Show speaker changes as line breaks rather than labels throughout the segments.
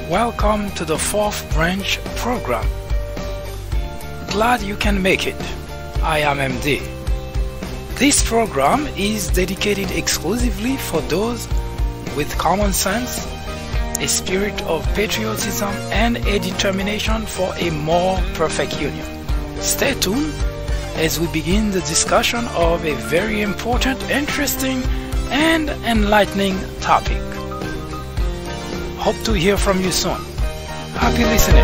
Welcome to the Fourth Branch program. Glad you can make it. I am MD. This program is dedicated exclusively for those with common sense, a spirit of patriotism, and a determination for a more perfect union. Stay tuned as we begin the discussion of a very important, interesting, and enlightening topic. Hope to hear from you soon. Happy listening.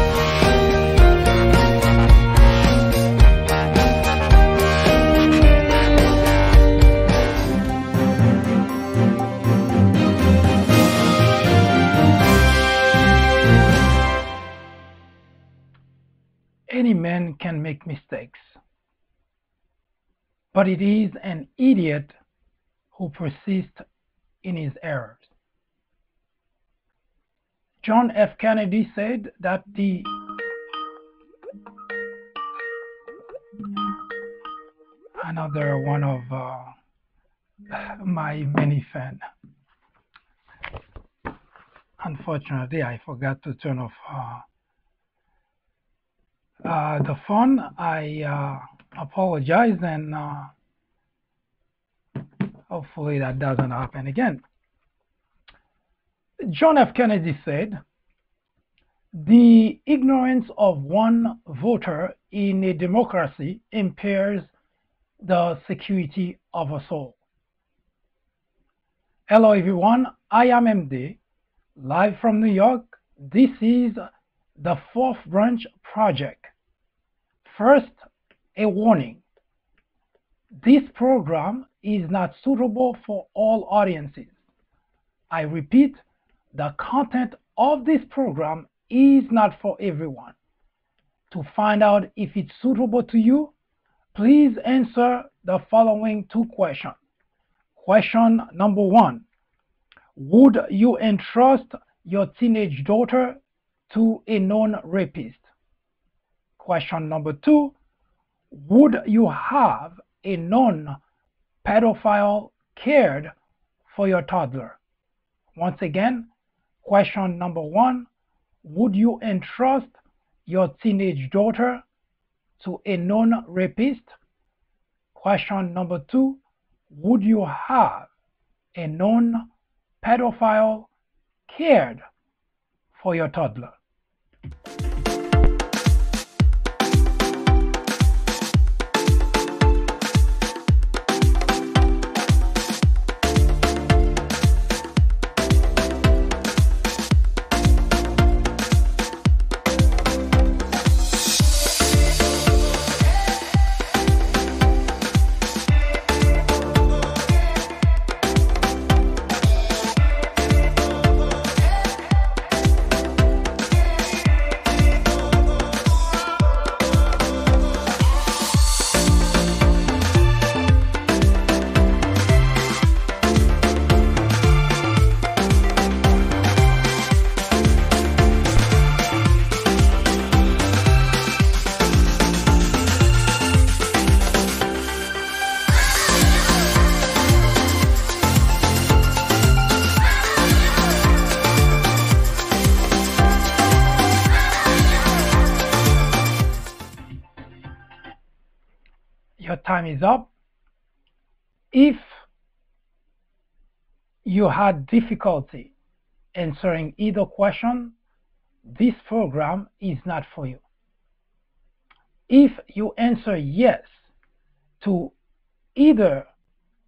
Any man can make mistakes, but it is an idiot who persists in his errors. John F. Kennedy said that another one of my many fans. Unfortunately, I forgot to turn off the phone. I apologize, and hopefully that doesn't happen again. John F. Kennedy said, "The ignorance of one voter in a democracy impairs the security of us all." Hello everyone, I am MD, live from New York. This is the Fourth Branch Project. First, a warning. This program is not suitable for all audiences. I repeat, the content of this program is not for everyone. To find out if it's suitable to you, please answer the following two questions. Question number one, would you entrust your teenage daughter to a known rapist? Question number two, would you have a known pedophile cared for your toddler? Once again, question number one, would you entrust your teenage daughter to a known rapist? Question number two, would you have a known pedophile cared for your toddler? Your time is up. If you had difficulty answering either question, this program is not for you. If you answer yes to either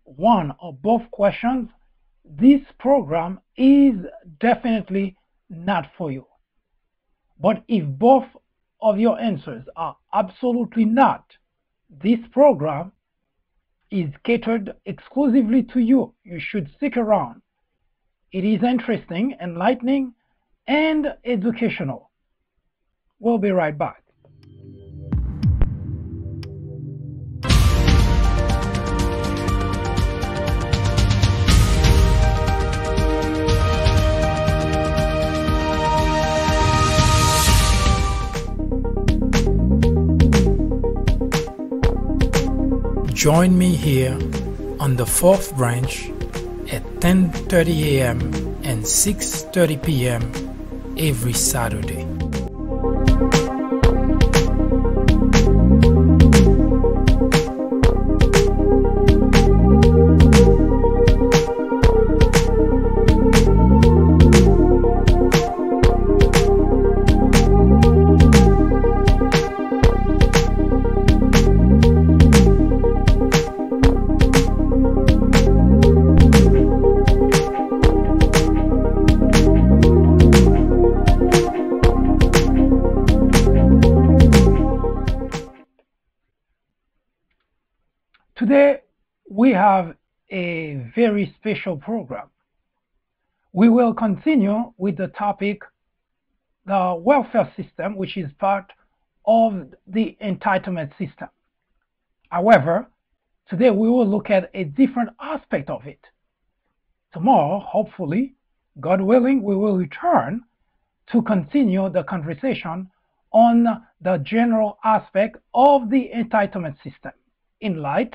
one or both questions, this program is definitely not for you. But if both of your answers are absolutely not, this program is catered exclusively to you. You should stick around. It is interesting, enlightening, and educational. We'll be right back. Join me here on the fourth branch at 10:30 a.m. and 6:30 p.m. every Saturday. Today, we have a very special program. We will continue with the topic, the welfare system, which is part of the entitlement system. However, today we will look at a different aspect of it. Tomorrow, hopefully, God willing, we will return to continue the conversation on the general aspect of the entitlement system in light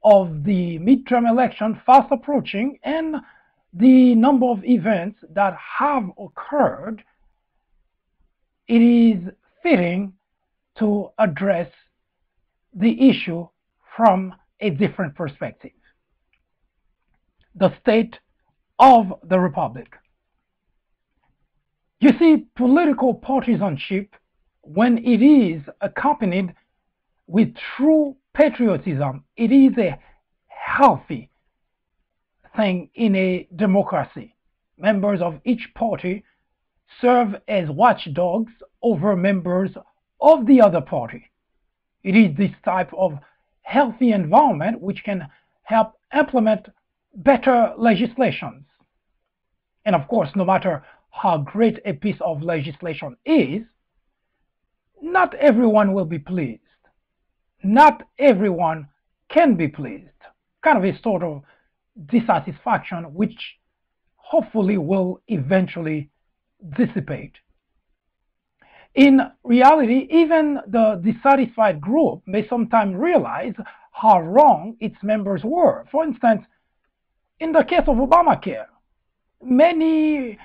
of the midterm election fast approaching and the number of events that have occurred. It is fitting to address the issue from a different perspective. The state of the Republic. You see, political partisanship, when it is accompanied with true patriotism, it is a healthy thing in a democracy. Members of each party serve as watchdogs over members of the other party. It is this type of healthy environment which can help implement better legislations. And of course, no matter how great a piece of legislation is, not everyone will be pleased. Not everyone can be pleased. Kind of a sort of dissatisfaction which hopefully will eventually dissipate. In reality, even the dissatisfied group may sometimes realize how wrong its members were. For instance, in the case of Obamacare, many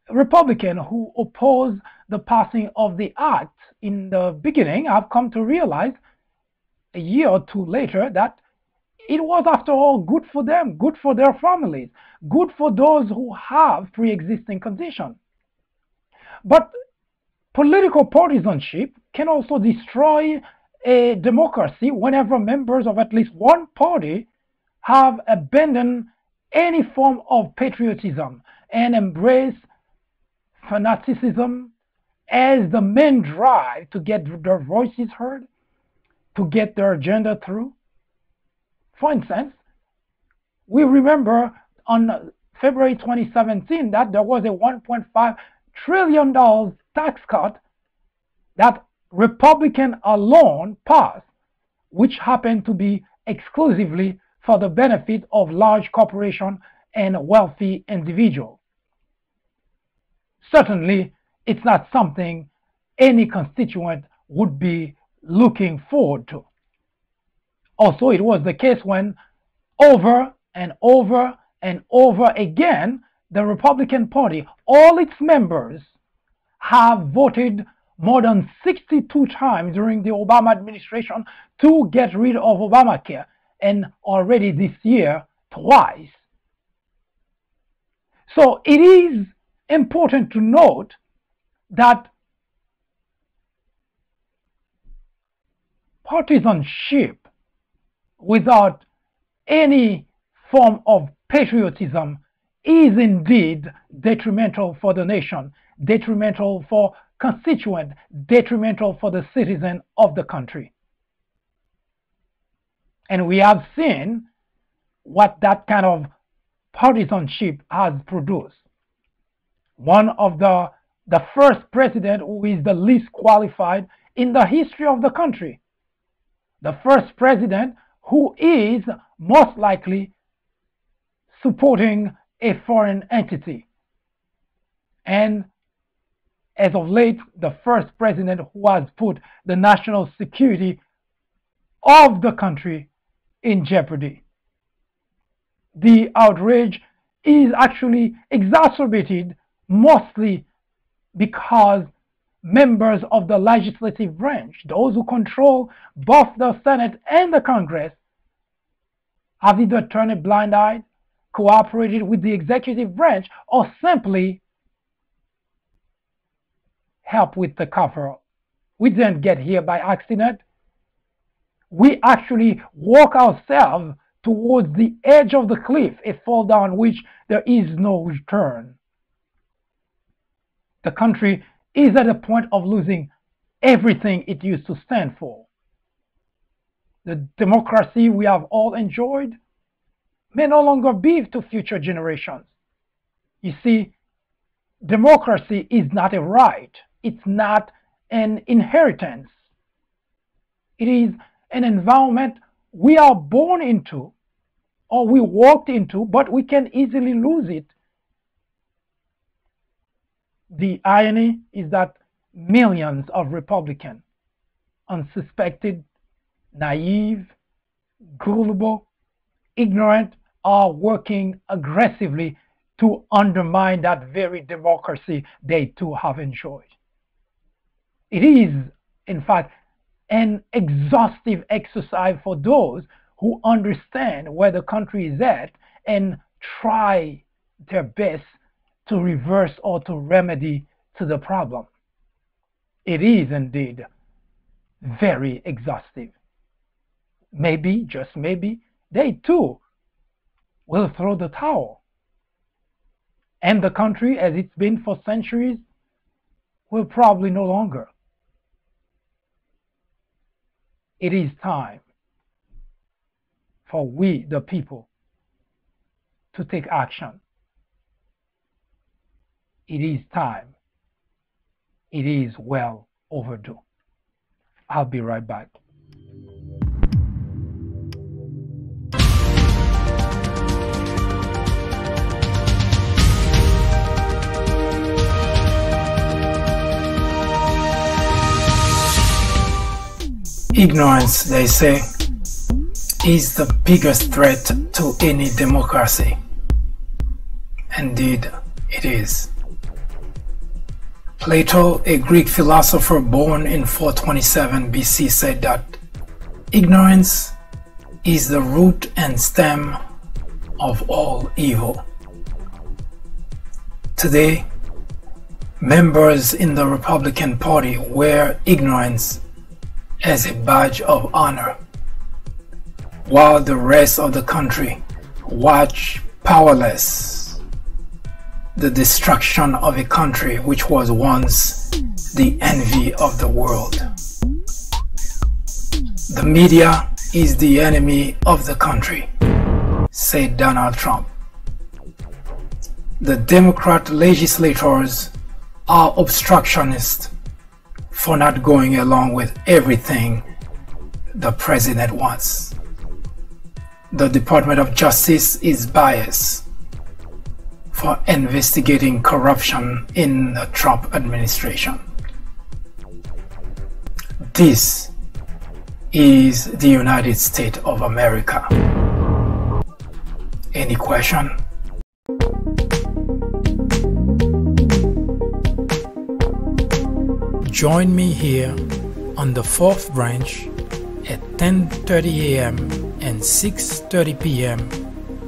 Republicans who oppose the passing of the act in the beginning have come to realize a year or two later that it was, after all, good for them, good for their families, good for those who have pre-existing conditions. But political partisanship can also destroy a democracy whenever members of at least one party have abandoned any form of patriotism and embrace fanaticism as the main drive to get their voices heard, to get their agenda through. For instance, we remember on February 2017 that there was a $1.5 trillion tax cut that Republican alone passed, which happened to be exclusively for the benefit of large corporations and wealthy individuals. Certainly, it's not something any constituent would be looking forward to. Also, it was the case when over and over and over again, the Republican Party, all its members, have voted more than 62 times during the Obama administration to get rid of Obamacare, and already this year, twice. So it is important to note that partisanship without any form of patriotism is indeed detrimental for the nation, detrimental for constituents, detrimental for the citizen of the country. And we have seen what that kind of partisanship has produced. One of the first president who is the least qualified in the history of the country. The first president who is most likely supporting a foreign entity. And as of late, the first president who has put the national security of the country in jeopardy. The outrage is actually exacerbated mostly because members of the legislative branch, those who control both the Senate and the Congress, have either turned a blind eye, cooperated with the executive branch, or simply helped with the cover-up. We didn't get here by accident. We actually walk ourselves towards the edge of the cliff, a fall down which there is no return. The country is at a point of losing everything it used to stand for. The democracy we have all enjoyed may no longer be to future generations. You see, democracy is not a right. It's not an inheritance. It is an environment we are born into or we walked into, but we can easily lose it. The irony is that millions of Republicans, unsuspected, naive, gullible, ignorant, are working aggressively to undermine that very democracy they too have enjoyed. It is, in fact, an exhaustive exercise for those who understand where the country is at and try their best to reverse or to remedy to the problem. It is indeed very exhaustive. Maybe, just maybe, they too will throw the towel. And the country, as it's been for centuries, will probably no longer. It is time for we, the people, to take action. It is time. It is well overdue. I'll be right back. Ignorance, they say, is the biggest threat to any democracy. Indeed, it is. Plato, a Greek philosopher born in 427 BC, said that ignorance is the root and stem of all evil. Today, members in the Republican Party wear ignorance as a badge of honor, while the rest of the country watch powerless the destruction of a country which was once the envy of the world. The media is the enemy of the country, said Donald Trump. The Democrat legislators are obstructionists for not going along with everything the president wants. The Department of Justice is biased for investigating corruption in the Trump administration. This is the United States of America. Any question? Join me here on the 4th branch at 10:30 a.m. and 6:30 p.m.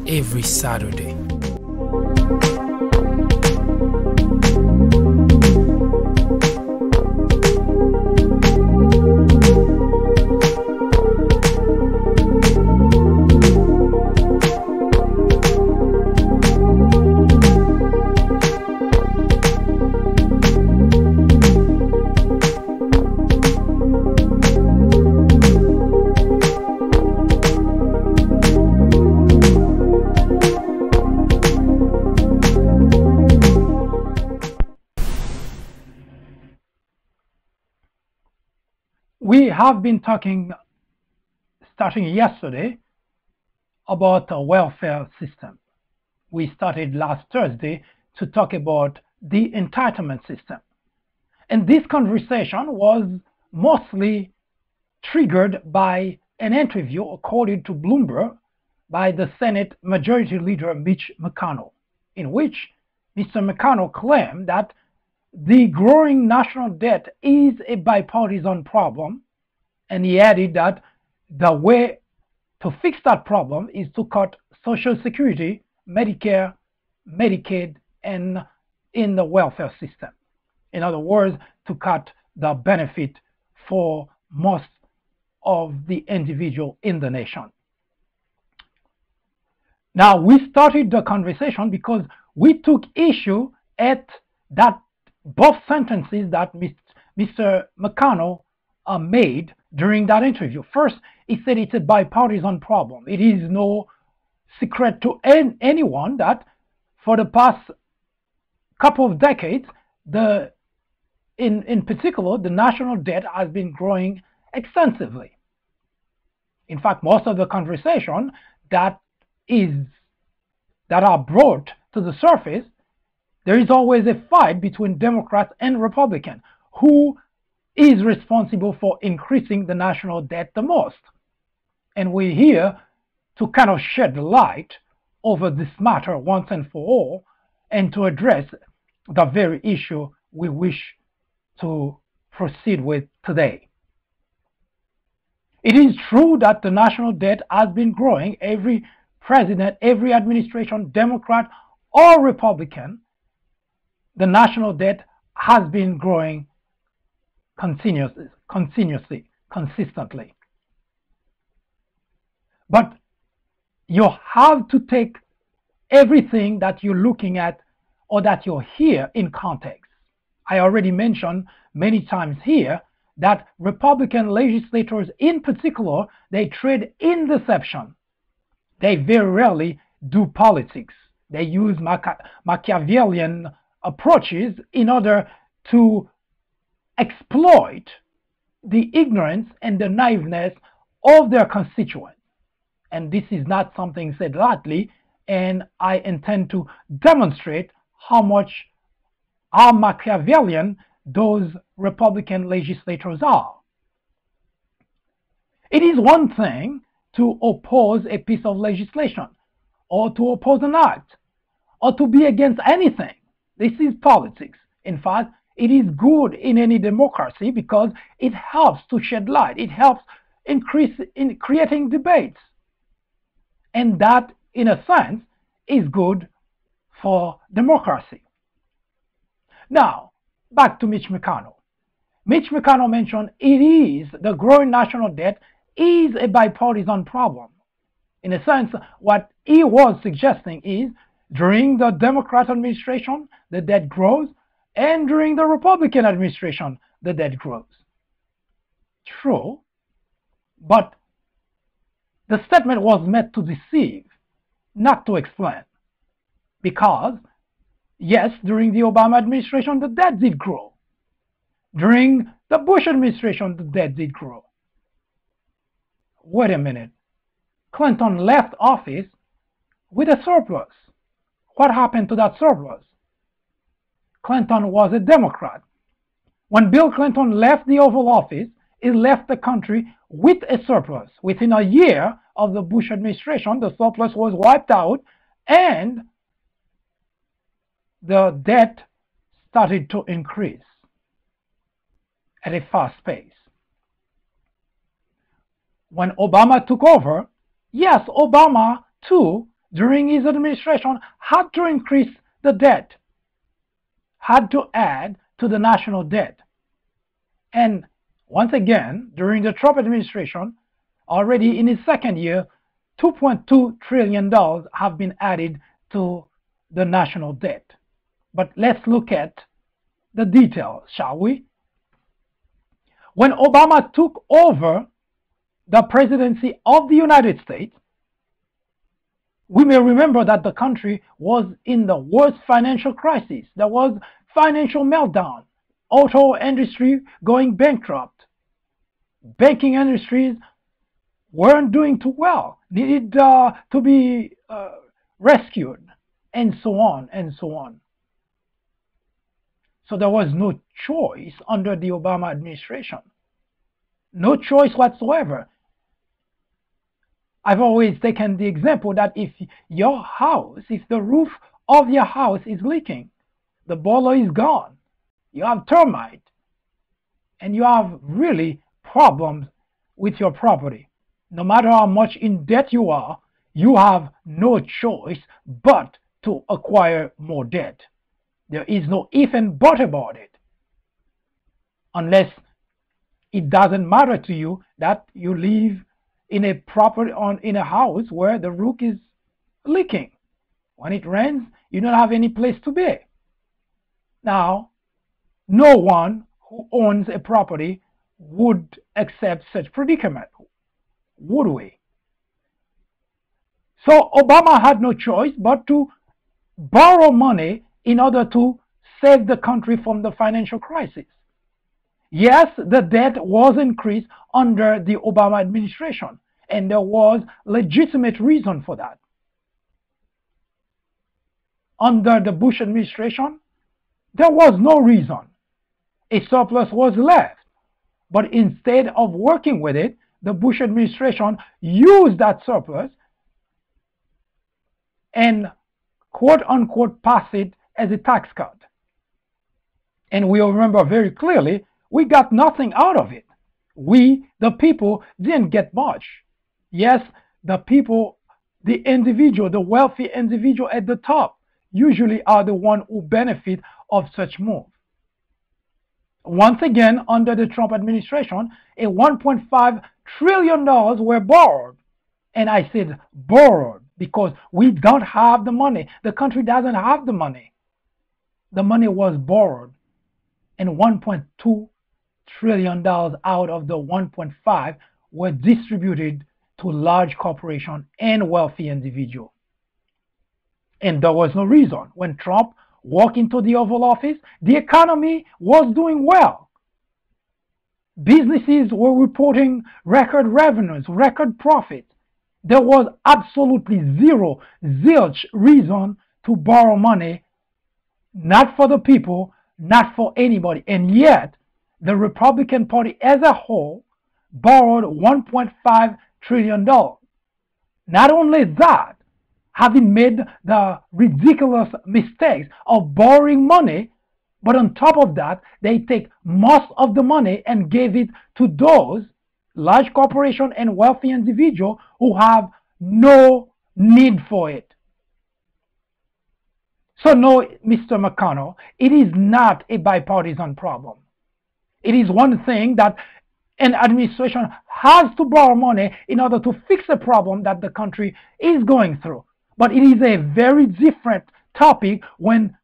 every Saturday. We have been talking, starting yesterday, about a welfare system. We started last Thursday to talk about the entitlement system. And this conversation was mostly triggered by an interview accorded to Bloomberg by the Senate Majority Leader Mitch McConnell, in which Mr. McConnell claimed that the growing national debt is a bipartisan problem, and he added that the way to fix that problem is to cut Social Security, Medicare, Medicaid, and in the welfare system. In other words, to cut the benefit for most of the individual in the nation. Now, we started the conversation because we took issue at that both sentences that Mr. McConnell made during that interview. First, he said it's a bipartisan problem. It is no secret to anyone that for the past couple of decades, in particular, the national debt has been growing extensively. In fact, most of the conversation that are brought to the surface, there is always a fight between Democrats and Republicans. Who is responsible for increasing the national debt the most? And we're here to kind of shed light over this matter once and for all, and to address the very issue we wish to proceed with today. It is true that the national debt has been growing. Every president, every administration, Democrat or Republican, the national debt has been growing continuously, consistently. But you have to take everything that you're looking at or that you hear in context. I already mentioned many times here that Republican legislators in particular, they trade in deception. They very rarely do politics. They use Machiavellian approaches in order to exploit the ignorance and the naiveness of their constituents. And this is not something said lightly, and I intend to demonstrate how Machiavellian those Republican legislators are. It is one thing to oppose a piece of legislation, or to oppose an act, or to be against anything. This is politics. In fact, it is good in any democracy because it helps to shed light. It helps in creating debates. And that, in a sense, is good for democracy. Now, back to Mitch McConnell. Mitch McConnell mentioned the growing national debt is a bipartisan problem. In a sense, what he was suggesting is during the Democrat administration, the debt grows, and during the Republican administration, the debt grows. True, but the statement was meant to deceive, not to explain. Because, yes, during the Obama administration, the debt did grow. During the Bush administration, the debt did grow. Wait a minute. Clinton left office with a surplus. What happened to that surplus? Clinton was a Democrat. When Bill Clinton left the Oval Office, he left the country with a surplus. Within a year of the Bush administration, the surplus was wiped out and the debt started to increase at a fast pace. When Obama took over, yes, Obama too, during his administration, had to increase the debt, had to add to the national debt. And once again, during the Trump administration, already in his second year, $2.2 trillion have been added to the national debt. But let's look at the details, shall we? When Obama took over the presidency of the United States, we may remember that the country was in the worst financial crisis. There was financial meltdown, auto industry going bankrupt, banking industries weren't doing too well, needed to be rescued, and so on and so on. So there was no choice under the Obama administration. No choice whatsoever. I've always taken the example that if the roof of your house is leaking, the boiler is gone, you have termite, and you have really problems with your property. No matter how much in debt you are, you have no choice but to acquire more debt. There is no if and but about it. Unless it doesn't matter to you that you live in a house where the roof is leaking. When it rains, you don't have any place to be. Now, no one who owns a property would accept such predicament, would we? So Obama had no choice but to borrow money in order to save the country from the financial crisis. Yes, the debt was increased under the Obama administration, and there was legitimate reason for that. Under the Bush administration, there was no reason. A surplus was left. But instead of working with it, the Bush administration used that surplus and quote unquote pass it as a tax cut. And we remember very clearly, we got nothing out of it. We, the people, didn't get much. Yes, the people, the individual, the wealthy individual at the top usually are the one who benefit of such move. Once again, under the Trump administration, a $1.5 trillion were borrowed. And I said borrowed because we don't have the money. The country doesn't have the money. The money was borrowed. And $1.2 trillion out of the 1.5 were distributed to large corporations and wealthy individuals. And there was no reason. When Trump walked into the Oval Office, the economy was doing well. Businesses were reporting record revenues, record profits. There was absolutely zilch reason to borrow money, not for the people, not for anybody. And yet, the Republican Party as a whole borrowed $1.5 trillion. Not only that, having made the ridiculous mistakes of borrowing money, but on top of that, they take most of the money and gave it to those large corporations and wealthy individuals who have no need for it. So no, Mr. McConnell, it is not a bipartisan problem. It is one thing that an administration has to borrow money in order to fix a problem that the country is going through. But it is a very different topic when,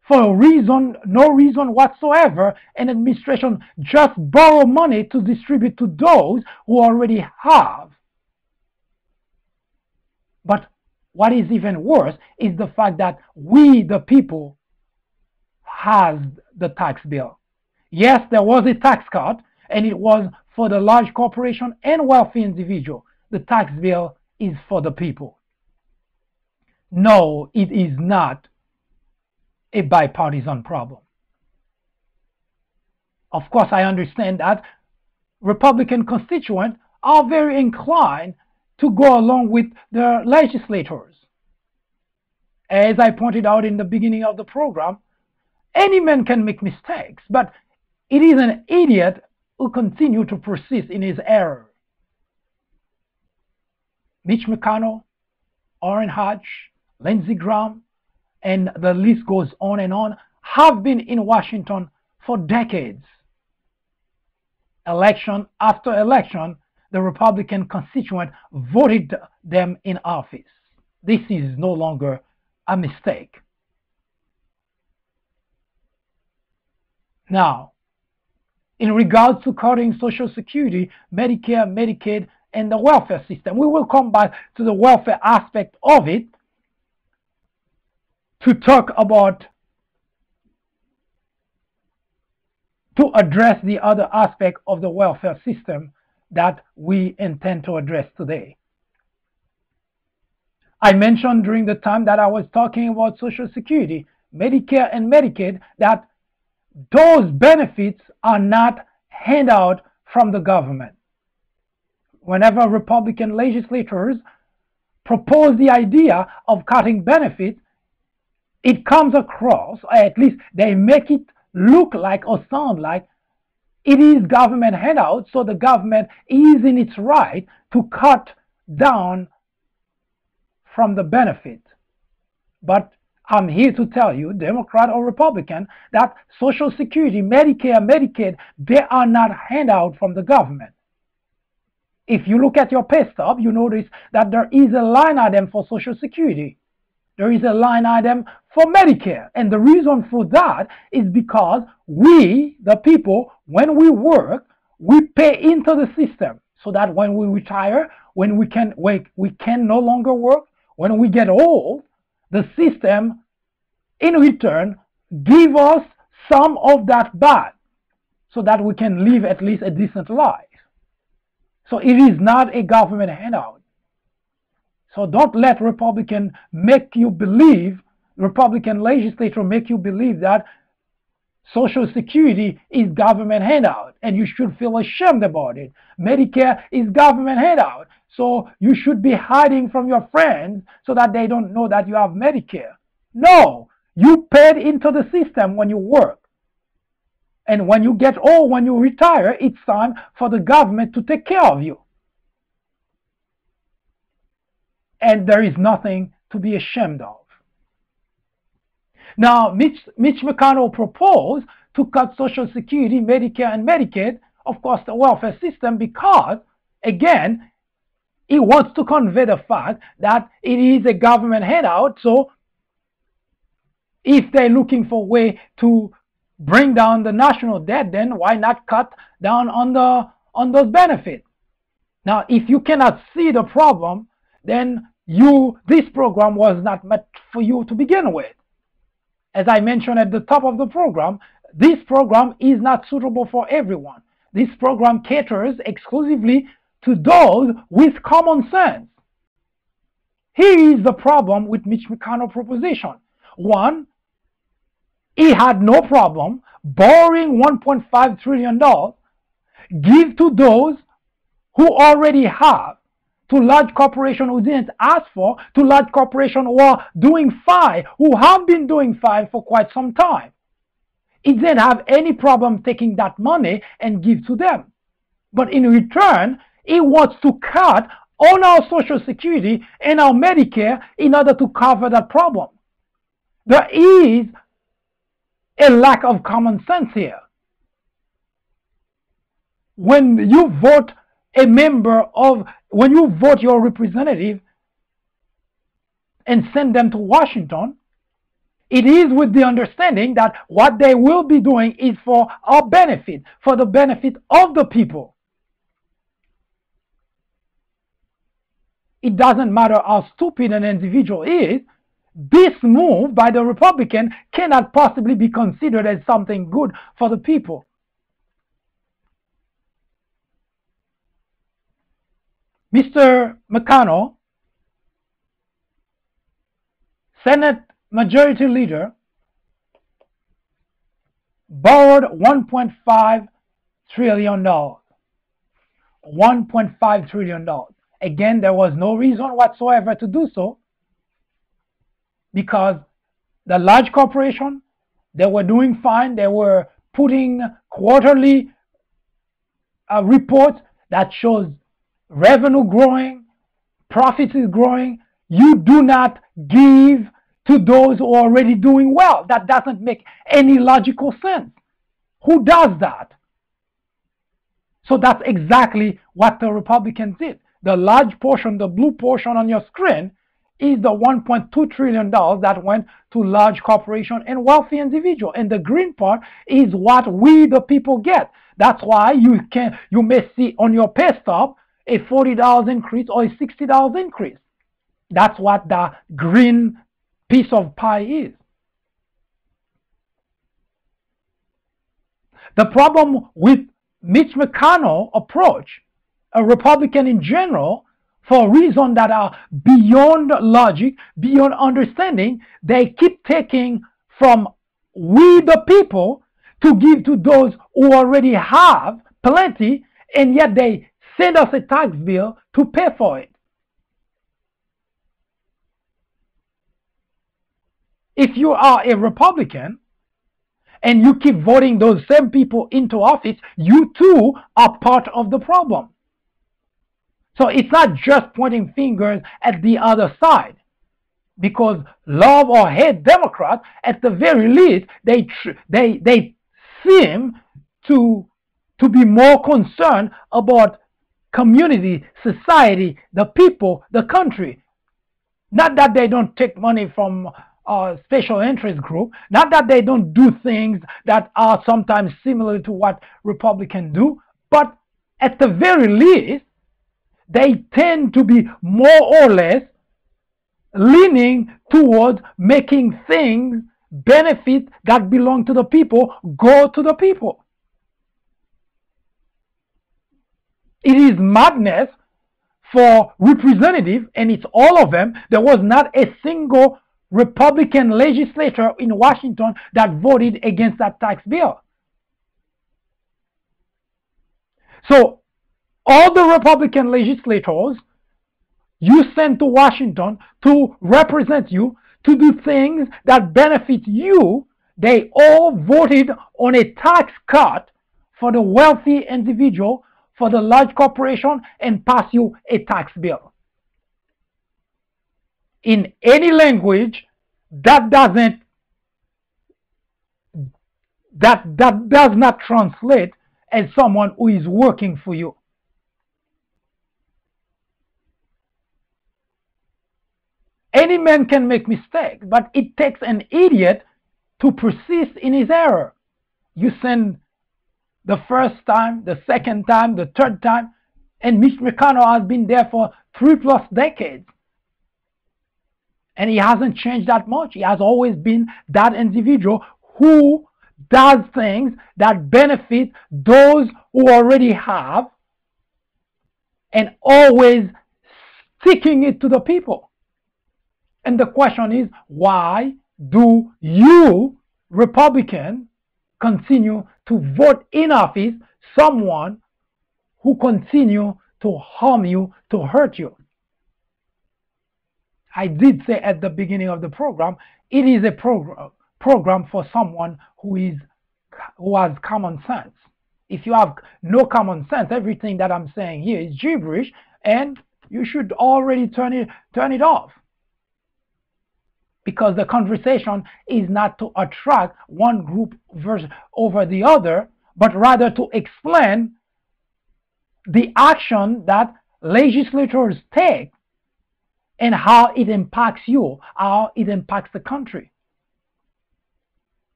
for a reason, no reason whatsoever, an administration just borrow money to distribute to those who already have. But what is even worse is the fact that we, the people, has the tax bill. Yes, there was a tax cut, and it was for the large corporation and wealthy individual. The tax bill is for the people. No, it is not a bipartisan problem. Of course, I understand that Republican constituents are very inclined to go along with the legislators. As I pointed out in the beginning of the program, any man can make mistakes, but it is an idiot who continues to persist in his error. Mitch McConnell, Orrin Hatch, Lindsey Graham, and the list goes on, have been in Washington for decades. Election after election, the Republican constituent voted them in office. This is no longer a mistake. Now, in regards to cutting Social Security, Medicare, Medicaid, and the welfare system, we will come back to the welfare aspect of it to address the other aspect of the welfare system that we intend to address today. I mentioned during the time that I was talking about Social Security, Medicare and Medicaid, that those benefits are not handed out from the government. whenever Republican legislators propose the idea of cutting benefits, it comes across, or at least they make it look like or sound like it is government handout, so the government is in its right to cut down from the benefit. But I'm here to tell you, Democrat or Republican, that Social Security, Medicare, Medicaid, they are not handout from the government. If you look at your pay stub, you notice that there is a line item for Social Security. There is a line item for Medicare. And the reason for that is because we, the people, when we work, we pay into the system so that when we retire, when we can no longer work, when we get old, the system in return give us some of that back so that we can live at least a decent life. So it is not a government handout. So don't let Republican legislature make you believe that Social Security is government handout and you should feel ashamed about it. Medicare is government handout, so you should be hiding from your friends so that they don't know that you have Medicare. No, you paid into the system when you work. And when you get old, when you retire, it's time for the government to take care of you. And there is nothing to be ashamed of. Now, Mitch McConnell proposed to cut Social Security, Medicare, and Medicaid, of course, the welfare system, because, again, he wants to convey the fact that it is a government handout. So if they're looking for a way to bring down the national debt, then why not cut down on those benefits? Now, if you cannot see the problem, then this program was not meant for you to begin with. As I mentioned at the top of the program, this program is not suitable for everyone. This program caters exclusively to those with common sense. Here is the problem with Mitch McConnell's proposition. One, he had no problem borrowing $1.5 trillion, give to those who already have, to large corporations who didn't ask for, to large corporations who are doing fine, who have been doing fine for quite some time. He didn't have any problem taking that money and give to them. But in return, he wants to cut on our Social Security and our Medicare in order to cover that problem. There is a lack of common sense here. When you vote when you vote your representative and send them to Washington, it is with the understanding that what they will be doing is for our benefit, for the benefit of the people. It doesn't matter how stupid an individual is, this move by the Republican cannot possibly be considered as something good for the people. Mr. McConnell, Senate Majority Leader, borrowed $1.5 trillion. $1.5 trillion. Again, there was no reason whatsoever to do so, because the large corporation, they were doing fine. They were putting quarterly reports that shows revenue growing, profits is growing. You do not give to those who are already doing well. That doesn't make any logical sense. Who does that? So that's exactly what the Republicans did. The large portion, the blue portion on your screen, is the $1.2 trillion that went to large corporations and wealthy individuals. And the green part is what we, the people, get. That's why you may see on your pay stub a $40 increase or a $60 increase. That's what the green piece of pie is. The problem with Mitch McConnell's approach, a Republican in general, for reasons that are beyond logic, beyond understanding, they keep taking from we the people to give to those who already have plenty, and yet they send us a tax bill to pay for it. If you are a Republican and you keep voting those same people into office, you too are part of the problem. So it's not just pointing fingers at the other side, because love or hate Democrats, at the very least, they seem to be more concerned about community, society, the people, the country. Not that they don't take money from special interest group, not that they don't do things that are sometimes similar to what Republicans do, but at the very least, they tend to be more or less leaning towards making things, benefits that belong to the people, go to the people. It is madness for representatives, and it's all of them. There was not a single Republican legislator in Washington that voted against that tax bill. So all the Republican legislators you send to Washington to represent you, to do things that benefit you, they all voted on a tax cut for the wealthy individual, for the large corporation, and pass you a tax bill. In any language, that does not translate as someone who is working for you. Any man can make mistakes, but it takes an idiot to persist in his error. You send the first time, the second time, the third time, and Mitch McConnell has been there for 3+ decades. And he hasn't changed that much. He has always been that individual who does things that benefit those who already have, and always sticking it to the people. And the question is, why do you, Republicans, continue to vote in office someone who continue to harm you, to hurt you? I did say at the beginning of the program, it is a program for someone who has common sense. If you have no common sense, everything that I'm saying here is gibberish, and you should already turn it off. Because the conversation is not to attract one group over the other, but rather to explain the action that legislators take and how it impacts you, how it impacts the country.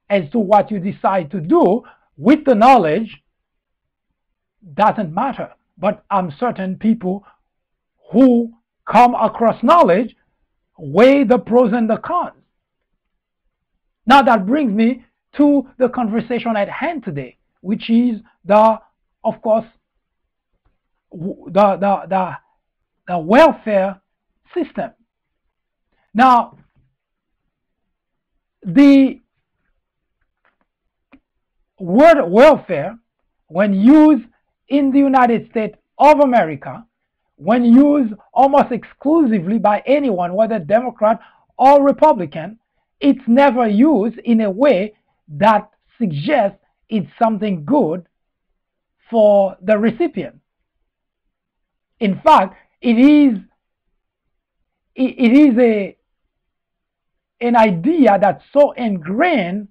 As to what you decide to do with the knowledge doesn't matter. But I'm certain people who come across knowledge weigh the pros and the cons. Now that brings me to the conversation at hand today, which is of course, the welfare system. Now, the word welfare, when used in the United States of America, when used almost exclusively by anyone, whether Democrat or Republican, it's never used in a way that suggests it's something good for the recipient. In fact, it is an idea that's so ingrained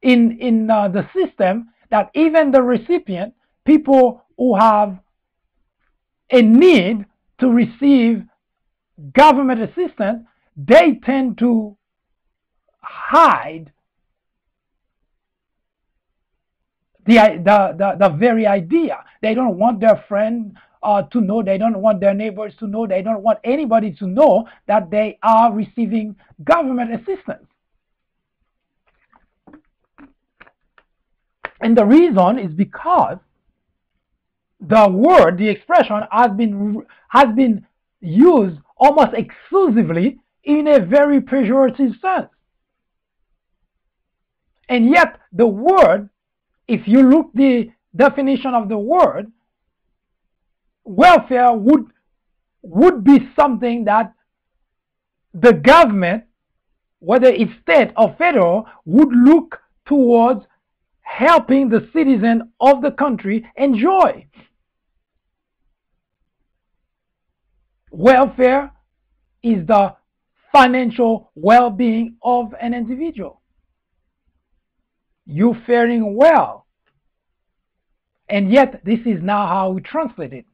in the system that even the recipient, people who have a need to receive government assistance, they tend to hide the very idea. They don't want their friend to know, they don't want their neighbors to know, they don't want anybody to know that they are receiving government assistance. And the reason is because the expression has been used almost exclusively in a very pejorative sense. And yet the word, if you look the definition of the word, welfare would be something that the government, whether it's state or federal, would look towards helping the citizen of the country enjoy. Welfare is the financial well-being of an individual. You faring well. And yet, this is now how we translate it.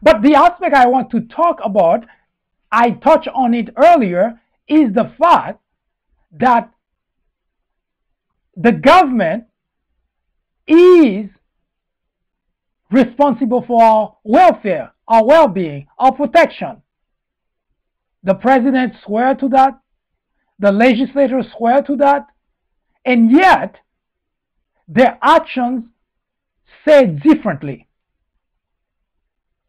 But the aspect I want to talk about, I touched on it earlier, is the fact that the government is responsible for our welfare, our well-being, our protection. The president swear to that. The legislators swear to that. And yet, their actions say differently.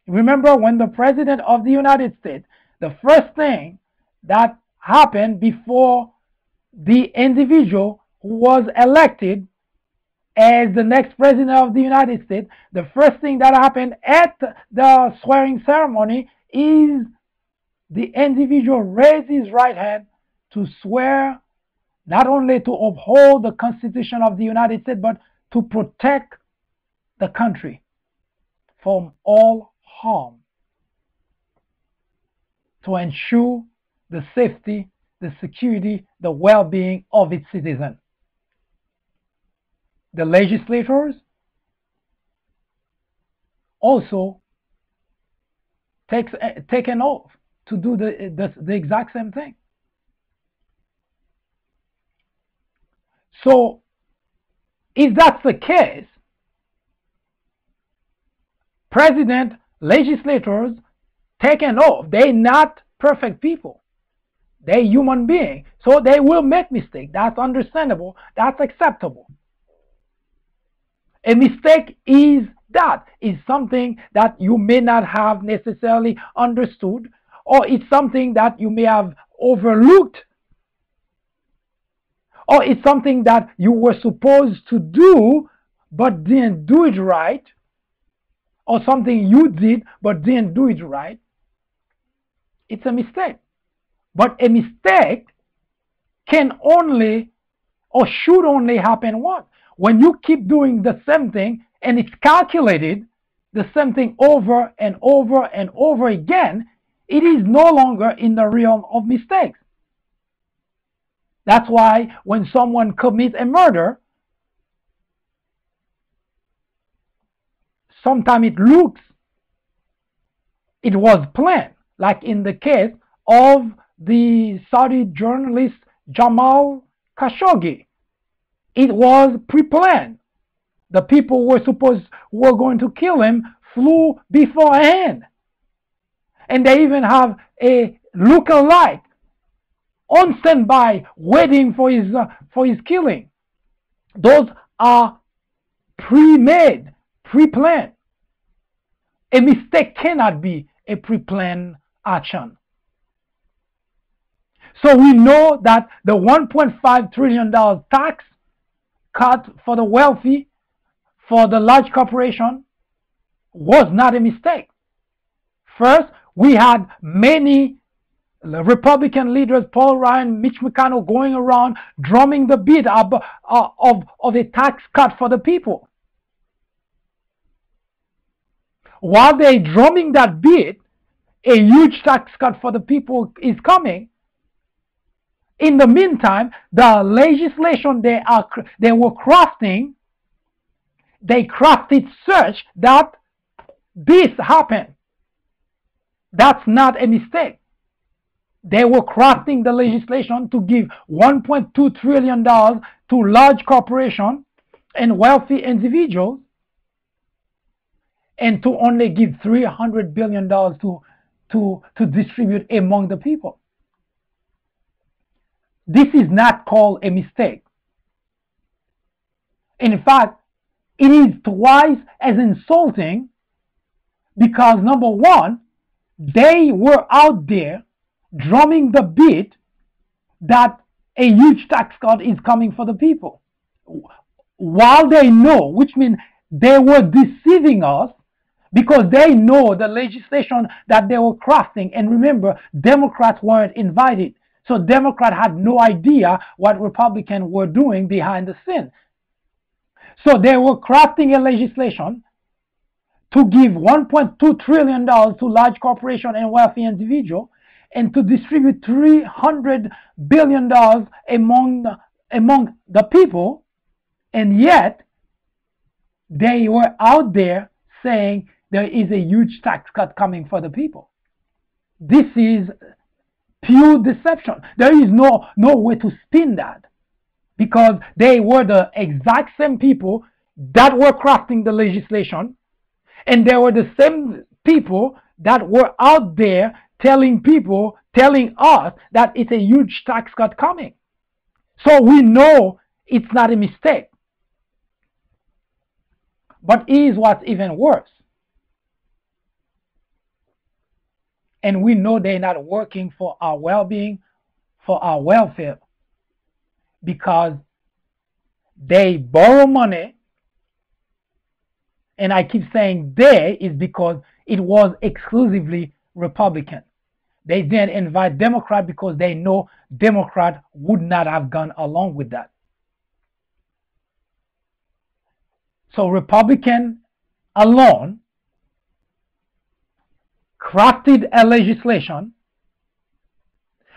Remember when the President of the United States, the first thing that happened before the individual who was elected as the next President of the United States, the first thing that happened at the swearing ceremony is the individual raised his right hand to swear not only to uphold the Constitution of the United States, but to protect the country from all harm, to ensure the safety, the security, the well-being of its citizens. The legislators also take an oath to do the exact same thing. So, if that's the case, president, legislators take an oath. They're not perfect people. They're human beings. So they will make mistakes. That's understandable. That's acceptable. A mistake is something that you may not have necessarily understood, or it's something that you may have overlooked, or it's something that you were supposed to do but didn't do it right, or something you did but didn't do it right. It's a mistake. But a mistake can only or should only happen once. When you keep doing the same thing and it's calculated, the same thing over and over and over again, it is no longer in the realm of mistakes. That's why when someone commits a murder, sometimes it looks it was planned, like in the case of the Saudi journalist Jamal Khashoggi. It was pre-planned. The people were going to kill him flew beforehand. And they even have a lookalike on standby waiting for his killing. Those are pre-made, pre-planned. A mistake cannot be a pre-planned action. So we know that the $1.5 trillion tax cut for the wealthy, for the large corporation, was not a mistake. First, we had many Republican leaders, Paul Ryan, Mitch McConnell, going around drumming the beat of a tax cut for the people. While they're drumming that beat, a huge tax cut for the people is coming. In the meantime, the legislation they were crafting, they crafted such that this happened. That's not a mistake. They were crafting the legislation to give $1.2 trillion to large corporations and wealthy individuals, and to only give $300 billion to distribute among the people. This is not called a mistake. In fact, it is twice as insulting because, number one, they were out there drumming the beat that a huge tax cut is coming for the people. While they know, which means they were deceiving us, because they know the legislation that they were crafting. And remember, Democrats weren't invited. So Democrats had no idea what Republicans were doing behind the scenes. So they were crafting a legislation to give $1.2 trillion to large corporations and wealthy individuals, and to distribute $300 billion among the people. And yet, they were out there saying there is a huge tax cut coming for the people. This is pure deception. There is no way to spin that, because they were the exact same people that were crafting the legislation, and they were the same people that were out there telling us that it's a huge tax cut coming. So we know it's not a mistake. But here's what's even worse. And we know they're not working for our well-being, for our welfare, because they borrow money. And I keep saying they is because it was exclusively Republican. They didn't invite Democrat because they know Democrat would not have gone along with that. So Republican alone crafted a legislation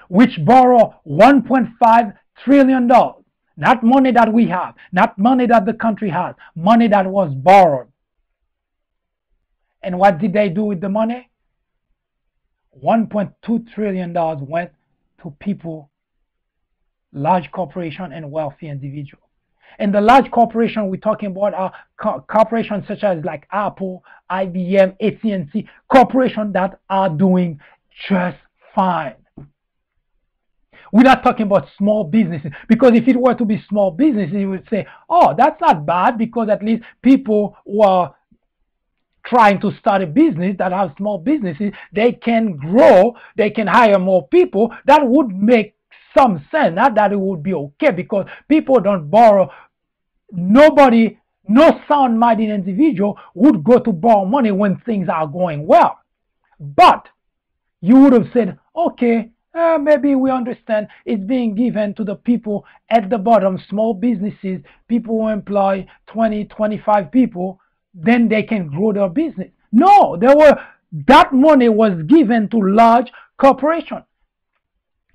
which borrowed $1.5 trillion. Not money that we have, not money that the country has, money that was borrowed. And what did they do with the money? $1.2 trillion went to people, large corporations and wealthy individuals. And the large corporation we're talking about are corporations such as like Apple, IBM, AT&T, corporations that are doing just fine. We're not talking about small businesses, because if it were to be small businesses, you would say, oh, that's not bad, because at least people who are trying to start a business that have small businesses, they can grow, they can hire more people. That would make some sense. Not that it would be okay, because people don't borrow. Nobody, no sound-minded individual would go to borrow money when things are going well. But you would have said, okay, maybe we understand it's being given to the people at the bottom, small businesses, people who employ 20, 25 people, then they can grow their business. No, that money was given to large corporations.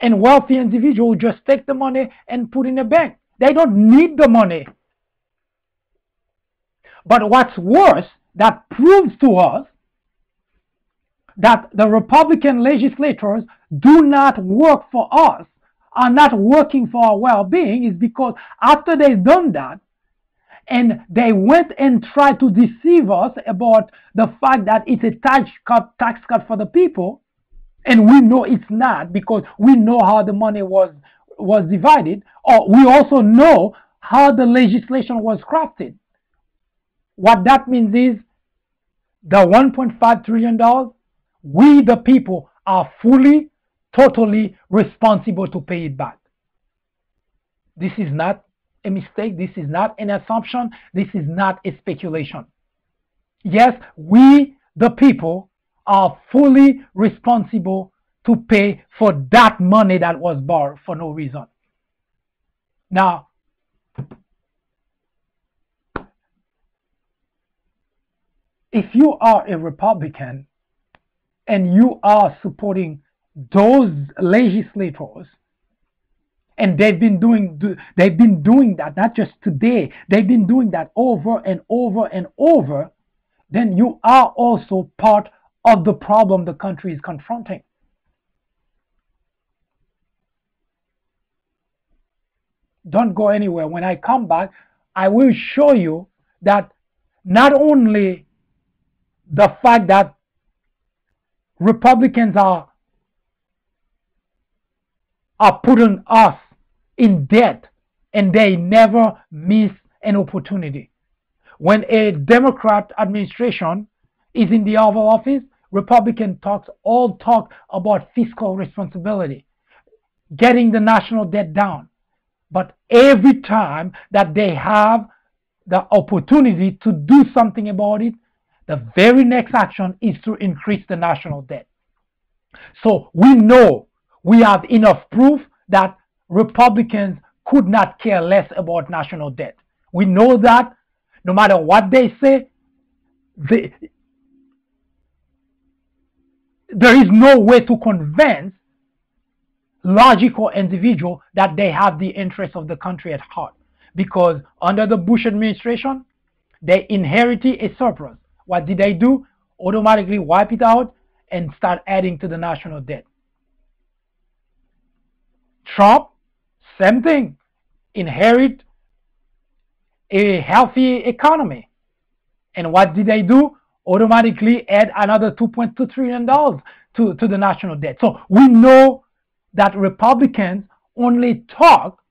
And wealthy individuals just take the money and put in a bank. They don't need the money. But what's worse, that proves to us that the Republican legislators do not work for us, are not working for our well-being, is because after they've done that, and they went and tried to deceive us about the fact that it's a tax cut for the people, and we know it's not, because we know how the money was divided, or we also know how the legislation was crafted. What that means is the $1.5 trillion, we the people are fully, totally responsible to pay it back. This is not a mistake. This is not an assumption. This is not a speculation. Yes, we the people are fully responsible to pay for that money that was borrowed for no reason. Now, if you are a Republican and you are supporting those legislators, and they've been doing that not just today, they've been doing that over and over and over, then you are also part of the problem the country is confronting. Don't go anywhere. When I come back, I will show you that not only the fact that Republicans are putting us in debt, and they never miss an opportunity. When a Democrat administration is in the Oval Office, Republican all talk about fiscal responsibility, getting the national debt down. But every time that they have the opportunity to do something about it, the very next action is to increase the national debt. So we know we have enough proof that Republicans could not care less about national debt. We know that no matter what they say, there is no way to convince logical individual that they have the interests of the country at heart. Because under the Bush administration, they inherited a surplus. What did they do? Automatically wipe it out and start adding to the national debt. Trump, same thing. Inherit a healthy economy. And what did they do? Automatically add another $2.2 trillion to the national debt. So we know that Republicans only talk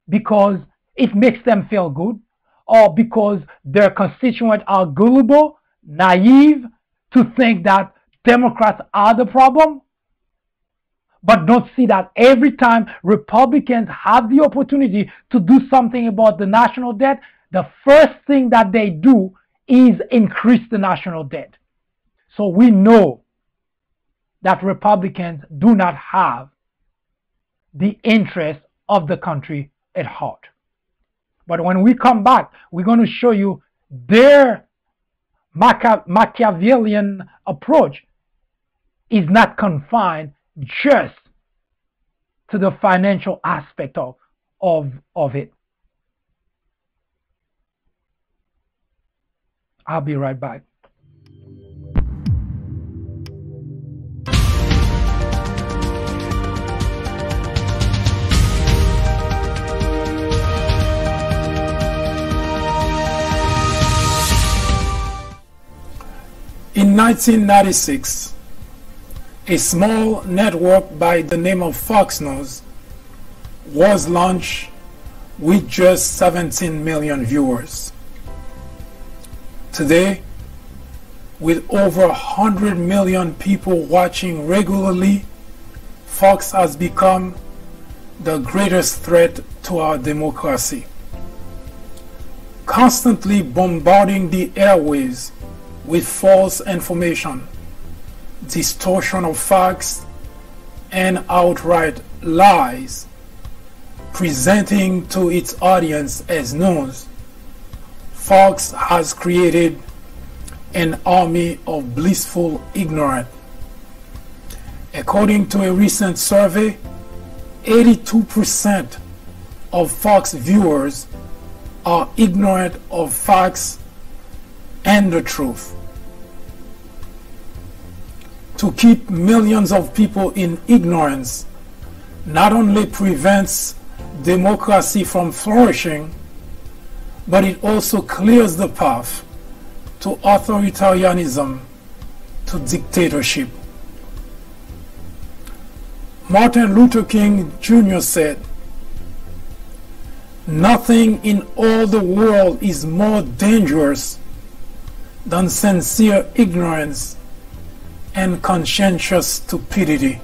because it makes them feel good, or because their constituents are gullible, naive to think that Democrats are the problem, but don't see that every time Republicans have the opportunity to do something about the national debt, the first thing that they do is increase the national debt. So we know that Republicans do not have the interest of the country at heart. But when we come back, we're going to show you their Machiavellian approach is not confined just to the financial aspect of it. I'll be right back.
In 1996, a small network by the name of Fox News was launched with just 17 million viewers. Today, with over 100 million people watching regularly, Fox has become the greatest threat to our democracy, constantly bombarding the airwaves with false information, distortion of facts, and outright lies, presenting to its audience as news. Fox has created an army of blissful ignorance. According to a recent survey, 82% of Fox viewers are ignorant of facts and the truth. To keep millions of people in ignorance not only prevents democracy from flourishing, but it also clears the path to authoritarianism, to dictatorship. Martin Luther King Jr. said, "Nothing in all the world is more dangerous than sincere ignorance and conscientious stupidity."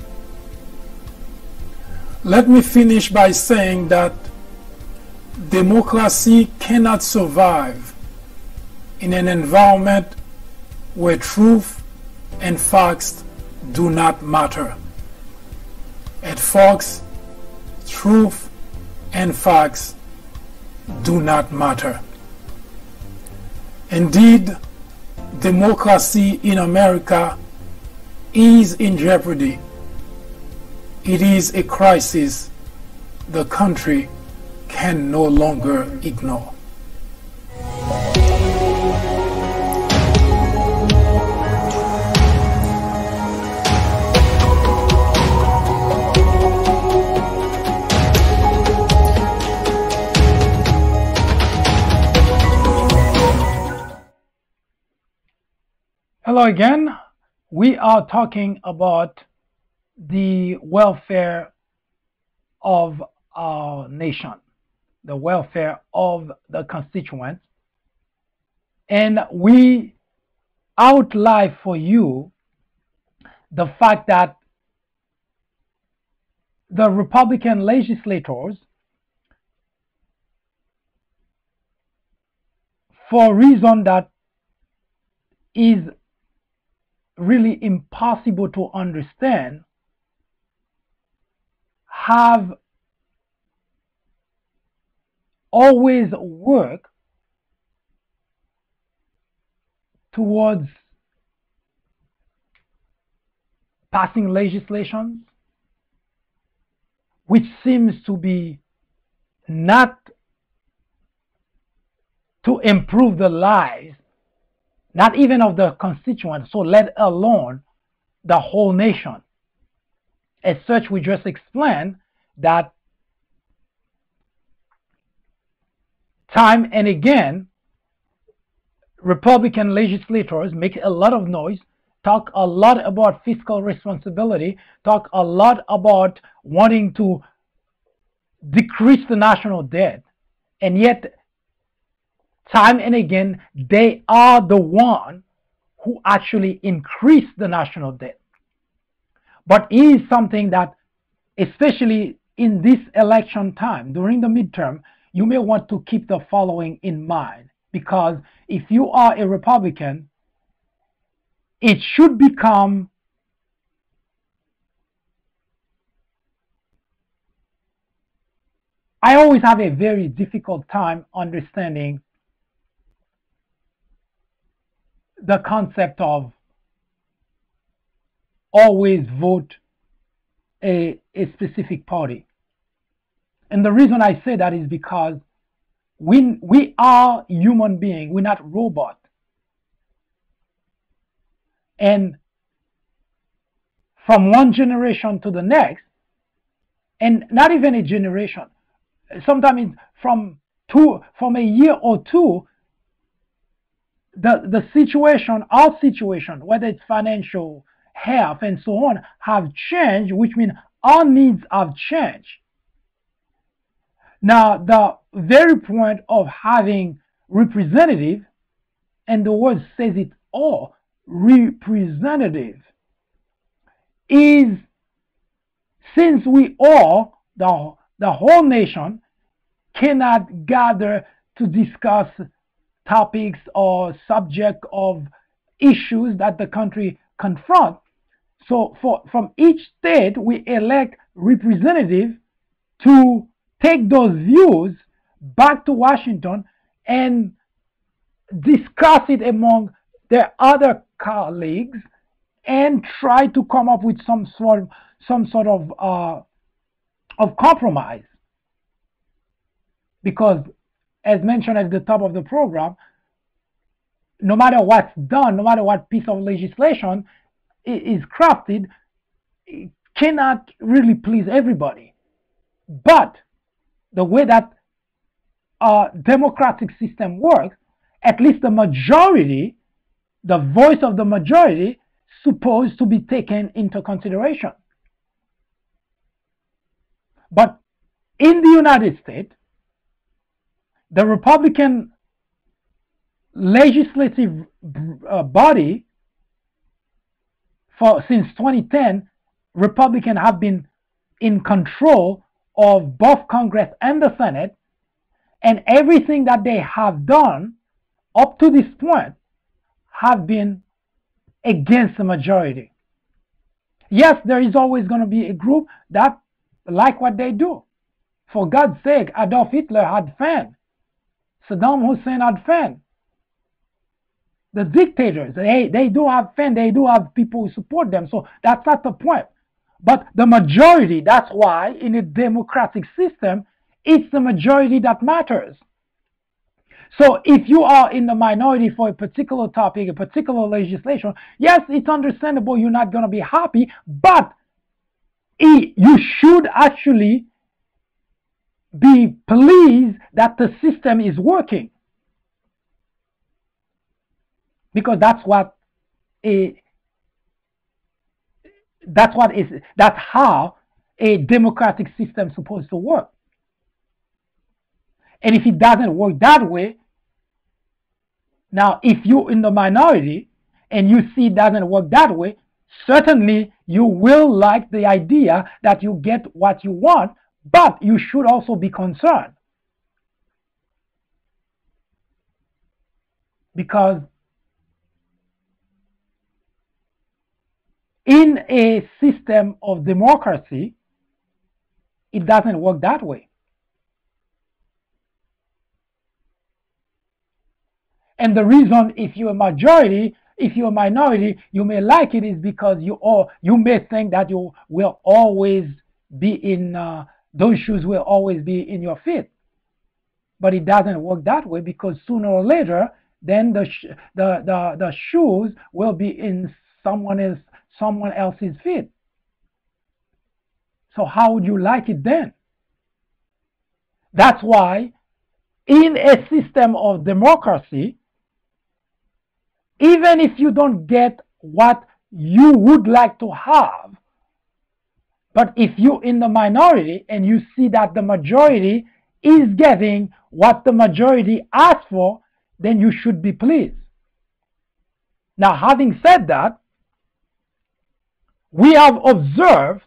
Let me finish by saying that democracy cannot survive in an environment where truth and facts do not matter. At Fox, truth and facts do not matter. Indeed, democracy in America is in jeopardy. It is a crisis the country can no longer ignore.
Hello again. We are talking about the welfare of our nation, the welfare of the constituents. And we outline for you the fact that the Republican legislators, for a reason that is really impossible to understand have always worked towards passing legislation which seems to be not to improve the lives, not even of the constituents, so let alone the whole nation. As such, we just explained that time and again, Republican legislators make a lot of noise, talk a lot about fiscal responsibility, talk a lot about wanting to decrease the national debt, and yet time and again they are the one who actually increase the national debt. But it is something that, especially in this election time, during the midterm, you may want to keep the following in mind. Because if you are a Republican, it should become I always have a very difficult time understanding the concept of always vote a specific party. And the reason I say that is because we are human beings, we're not robots. And from one generation to the next, and not even a generation, sometimes from a year or two, the situation, our situation, whether it's financial, health, and so on, have changed, which means our needs have changed. Now, the very point of having representative, and the word says it all, representative, is since we all, the whole nation, cannot gather to discuss topics or subject of issues that the country confronts. So from each state, we elect representatives to take those views back to Washington and discuss it among their other colleagues and try to come up with some sort of compromise. Because, as mentioned at the top of the program, no matter what's done, no matter what piece of legislation is crafted, it cannot really please everybody. But the way that our democratic system works, at least the majority, the voice of the majority, supposed to be taken into consideration. But in the United States, the Republican legislative body, since 2010, Republicans have been in control of both Congress and the Senate, and everything that they have done up to this point have been against the majority. Yes, there is always going to be a group that like what they do. For God's sake, Adolf Hitler had fans. Saddam Hussein had fans. The dictators, they do have fans, they do have people who support them. So that's not the point. But the majority, that's why in a democratic system, it's the majority that matters. So if you are in the minority for a particular topic, a particular legislation, yes, it's understandable you're not going to be happy, but you should actually be pleased that the system is working. Because that's how a democratic system is supposed to work. And if it doesn't work that way, now if you're in the minority and you see it doesn't work that way, certainly you will like the idea that you get what you want, but you should also be concerned. Because in a system of democracy, it doesn't work that way. And the reason, if you're a majority, if you're a minority, you may like it is because you may think that you will always be in those shoes will always be in your feet. But it doesn't work that way, because sooner or later, then the shoes will be in someone else's feet. So how would you like it then? That's why in a system of democracy, even if you don't get what you would like to have, but if you're in the minority and you see that the majority is getting what the majority asked for, then you should be pleased. Now, having said that, we have observed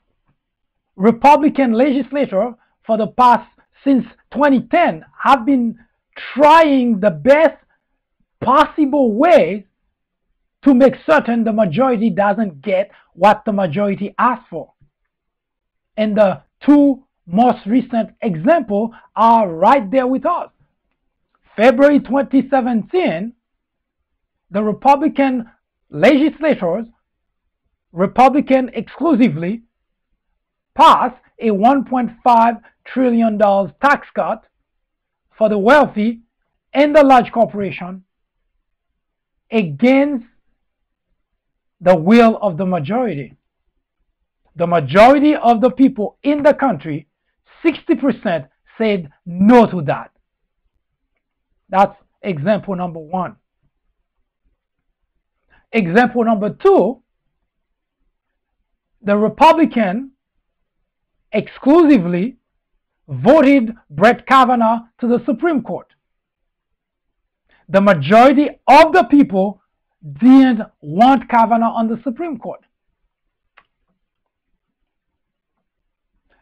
Republican legislators for the past, since 2010, have been trying the best possible ways to make certain the majority doesn't get what the majority asked for. And the two most recent examples are right there with us. February 2017, the Republican legislators, Republican exclusively, passed a $1.5 trillion tax cut for the wealthy and the large corporation against the will of the majority. The majority of the people in the country, 60%, said no to that. That's example number one. Example number two, the Republican exclusively voted Brett Kavanaugh to the Supreme Court. The majority of the people didn't want Kavanaugh on the Supreme Court.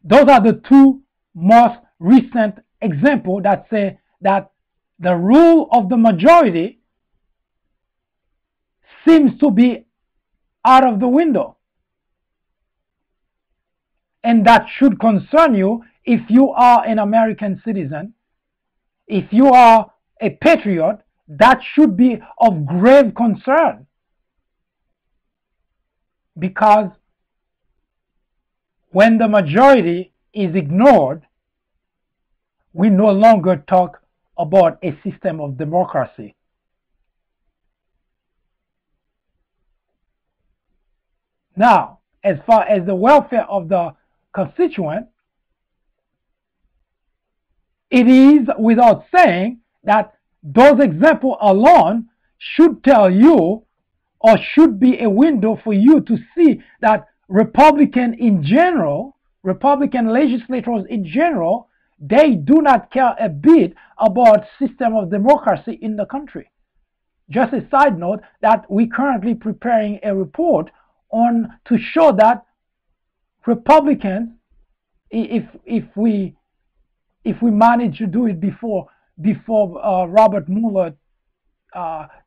Those are the two most recent examples that say that the rule of the majority seems to be out of the window. And that should concern you if you are an American citizen, if you are a patriot. That should be of grave concern, because when the majority is ignored, we no longer talk about a system of democracy. Now, as far as the welfare of the constituent, it is without saying that those examples alone should tell you, or should be a window for you to see, that Republican legislators in general, they do not care a bit about system of democracy in the country. Just a side note, that we're currently preparing a report on to show that Republicans, if we manage to do it before Robert Mueller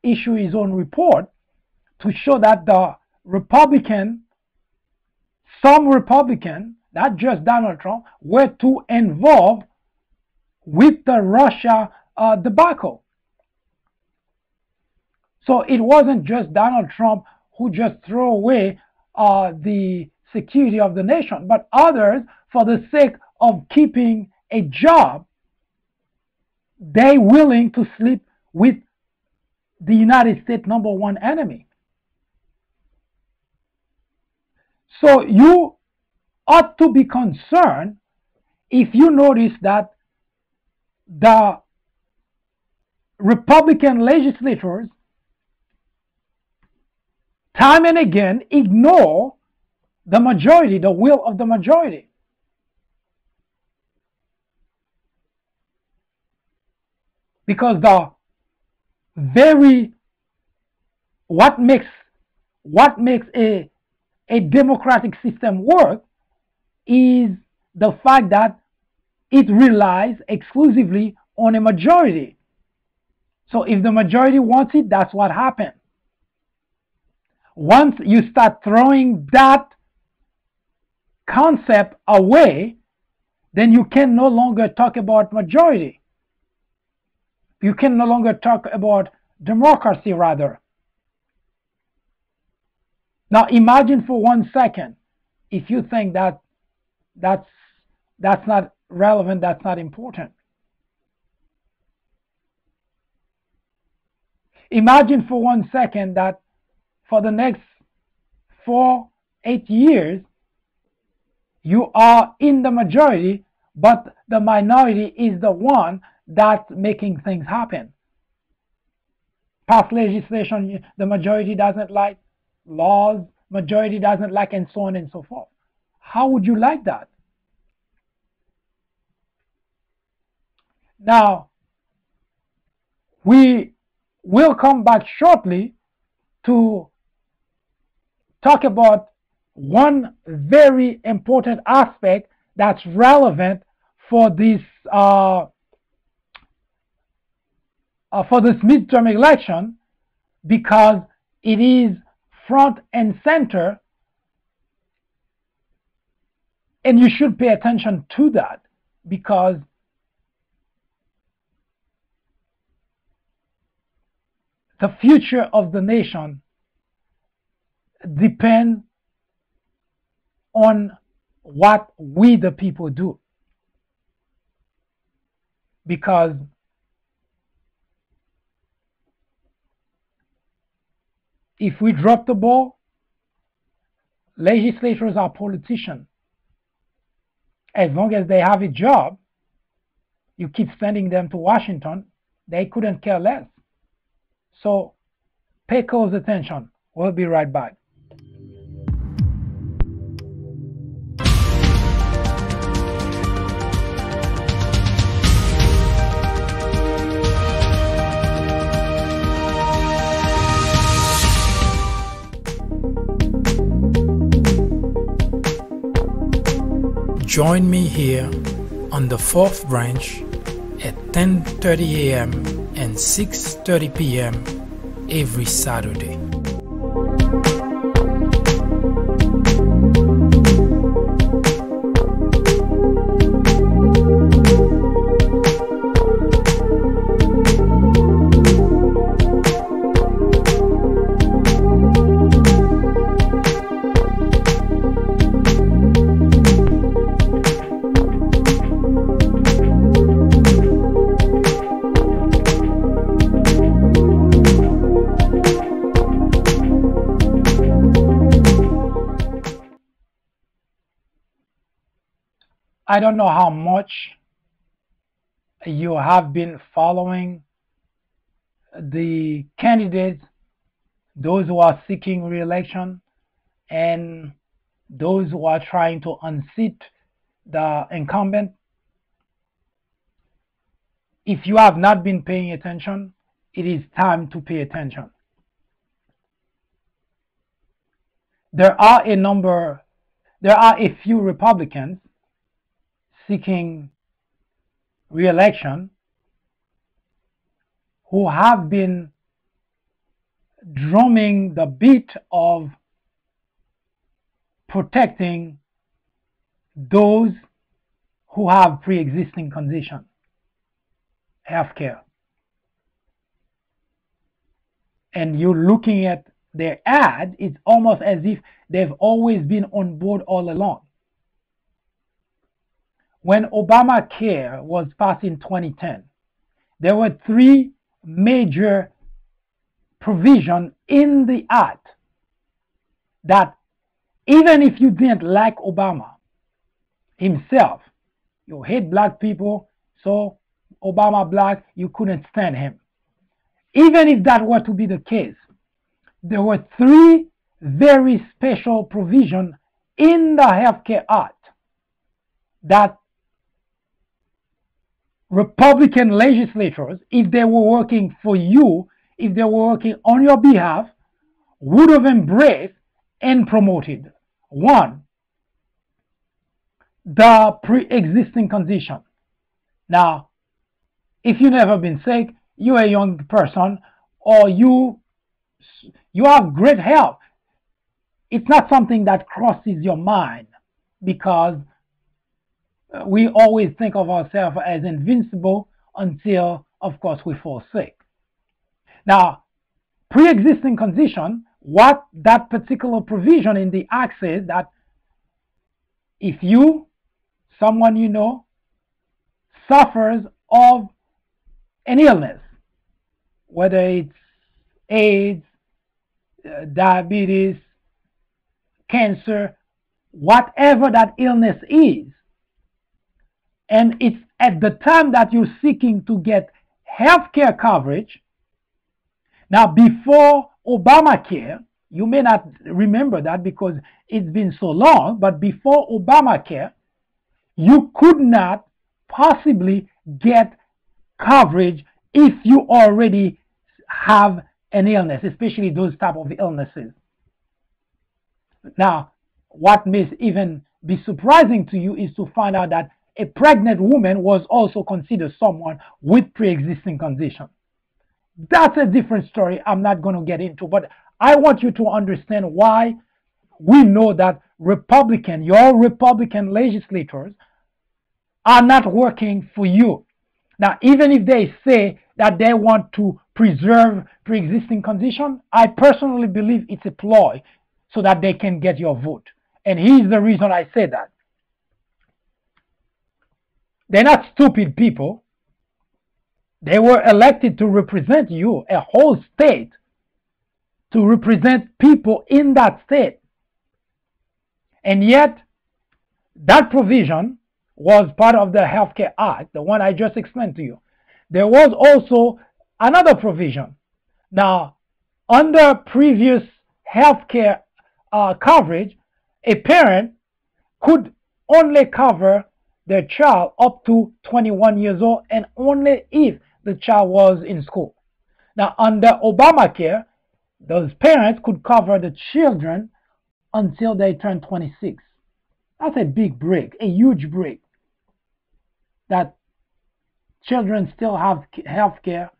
issue his own report, to show that some Republican, not just Donald Trump, were too involved with the Russia debacle. So it wasn't just Donald Trump who just threw away the security of the nation, but others, for the sake of keeping a job, they willing to sleep with the United States' #1 enemy. So you ought to be concerned if you notice that the Republican legislators time and again ignore the majority, the will of the majority. Because what makes a democratic system work is the fact that it relies exclusively on a majority. So if the majority wants it, that's what happens. Once you start throwing that concept away, then you can no longer talk about majority. You can no longer talk about democracy, rather. Now imagine for 1 second, if you think that that's not relevant, that's not important. Imagine for 1 second that for the next 8 years, you are in the majority, but the minority is the one that's making things happen. Pass legislation, the majority doesn't like. Laws, majority doesn't like, and so on and so forth. How would you like that? Now, we will come back shortly to talk about one very important aspect that's relevant for this midterm election, because it is front and center, and you should pay attention to that, because the future of the nation depends on what we the people do. Because if we drop the ball, legislators are politicians. As long as they have a job, you keep sending them to Washington, they couldn't care less. So pay close attention. We'll be right back.
Join me here on the 4th branch at 10:30 a.m. and 6:30 p.m. every Saturday.
I don't know how much you have been following the candidates, those who are seeking re-election, and those who are trying to unseat the incumbent. If you have not been paying attention, it is time to pay attention. There are a few Republicans seeking re-election who have been drumming the beat of protecting those who have pre-existing conditions, healthcare. And you're looking at their ad, it's almost as if they've always been on board all along. When Obamacare was passed in 2010, there were 3 major provisions in the act that even if you didn't like Obama himself, you hate black people, so Obama black, you couldn't stand him. Even if that were to be the case, there were 3 very special provisions in the Healthcare Act that Republican legislators, if they were working for you, if they were working on your behalf, would have embraced and promoted. 1, the pre-existing condition. Now, if you've never been sick, you're a young person, or you have great health, it's not something that crosses your mind, because we always think of ourselves as invincible until, of course, we fall sick. Now, pre-existing condition, what that particular provision in the act says, that if you, someone you know, suffers of an illness, whether it's AIDS, diabetes, cancer, whatever that illness is, and it's at the time that you're seeking to get health care coverage. Now, before Obamacare, you may not remember that because it's been so long, but before Obamacare, you could not possibly get coverage if you already have an illness, especially those type of illnesses. Now, what may even be surprising to you is to find out that a pregnant woman was also considered someone with pre-existing condition. That's a different story I'm not going to get into, but I want you to understand why we know that your Republican legislators are not working for you. Now, even if they say that they want to preserve pre-existing condition, I personally believe it's a ploy so that they can get your vote. And here's the reason I say that. They're not stupid people. They were elected to represent you, a whole state, to represent people in that state. And yet, that provision was part of the Healthcare Act, the one I just explained to you. There was also another provision. Now, under previous healthcare coverage, a parent could only cover their child up to 21 years old, and only if the child was in school. Now, under Obamacare, those parents could cover the children until they turn 26. That's a big break, a huge break. That children still have health care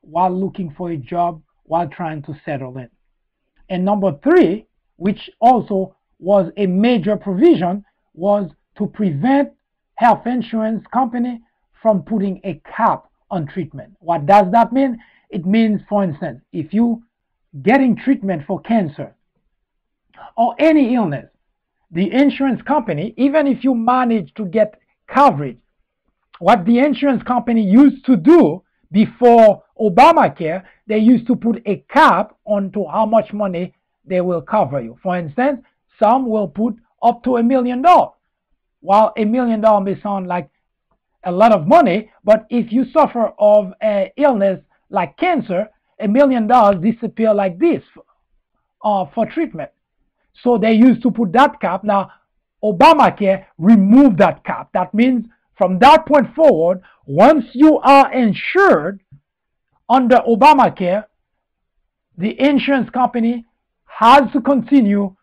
while looking for a job, while trying to settle in. And number three, which also was a major provision, was to prevent health insurance company from putting a cap on treatment. What does that mean? It means, for instance, if you getting treatment for cancer or any illness, the insurance company, even if you manage to get coverage, what the insurance company used to do before Obamacare, they used to put a cap onto how much money they will cover you. For instance, some will put up to $1 million. While $1 million may sound like a lot of money, but if you suffer of an illness like cancer, $1 million disappear like this for treatment. So they used to put that cap. Now, Obamacare removed that cap. That means from that point forward, once you are insured under Obamacare, the insurance company has to continue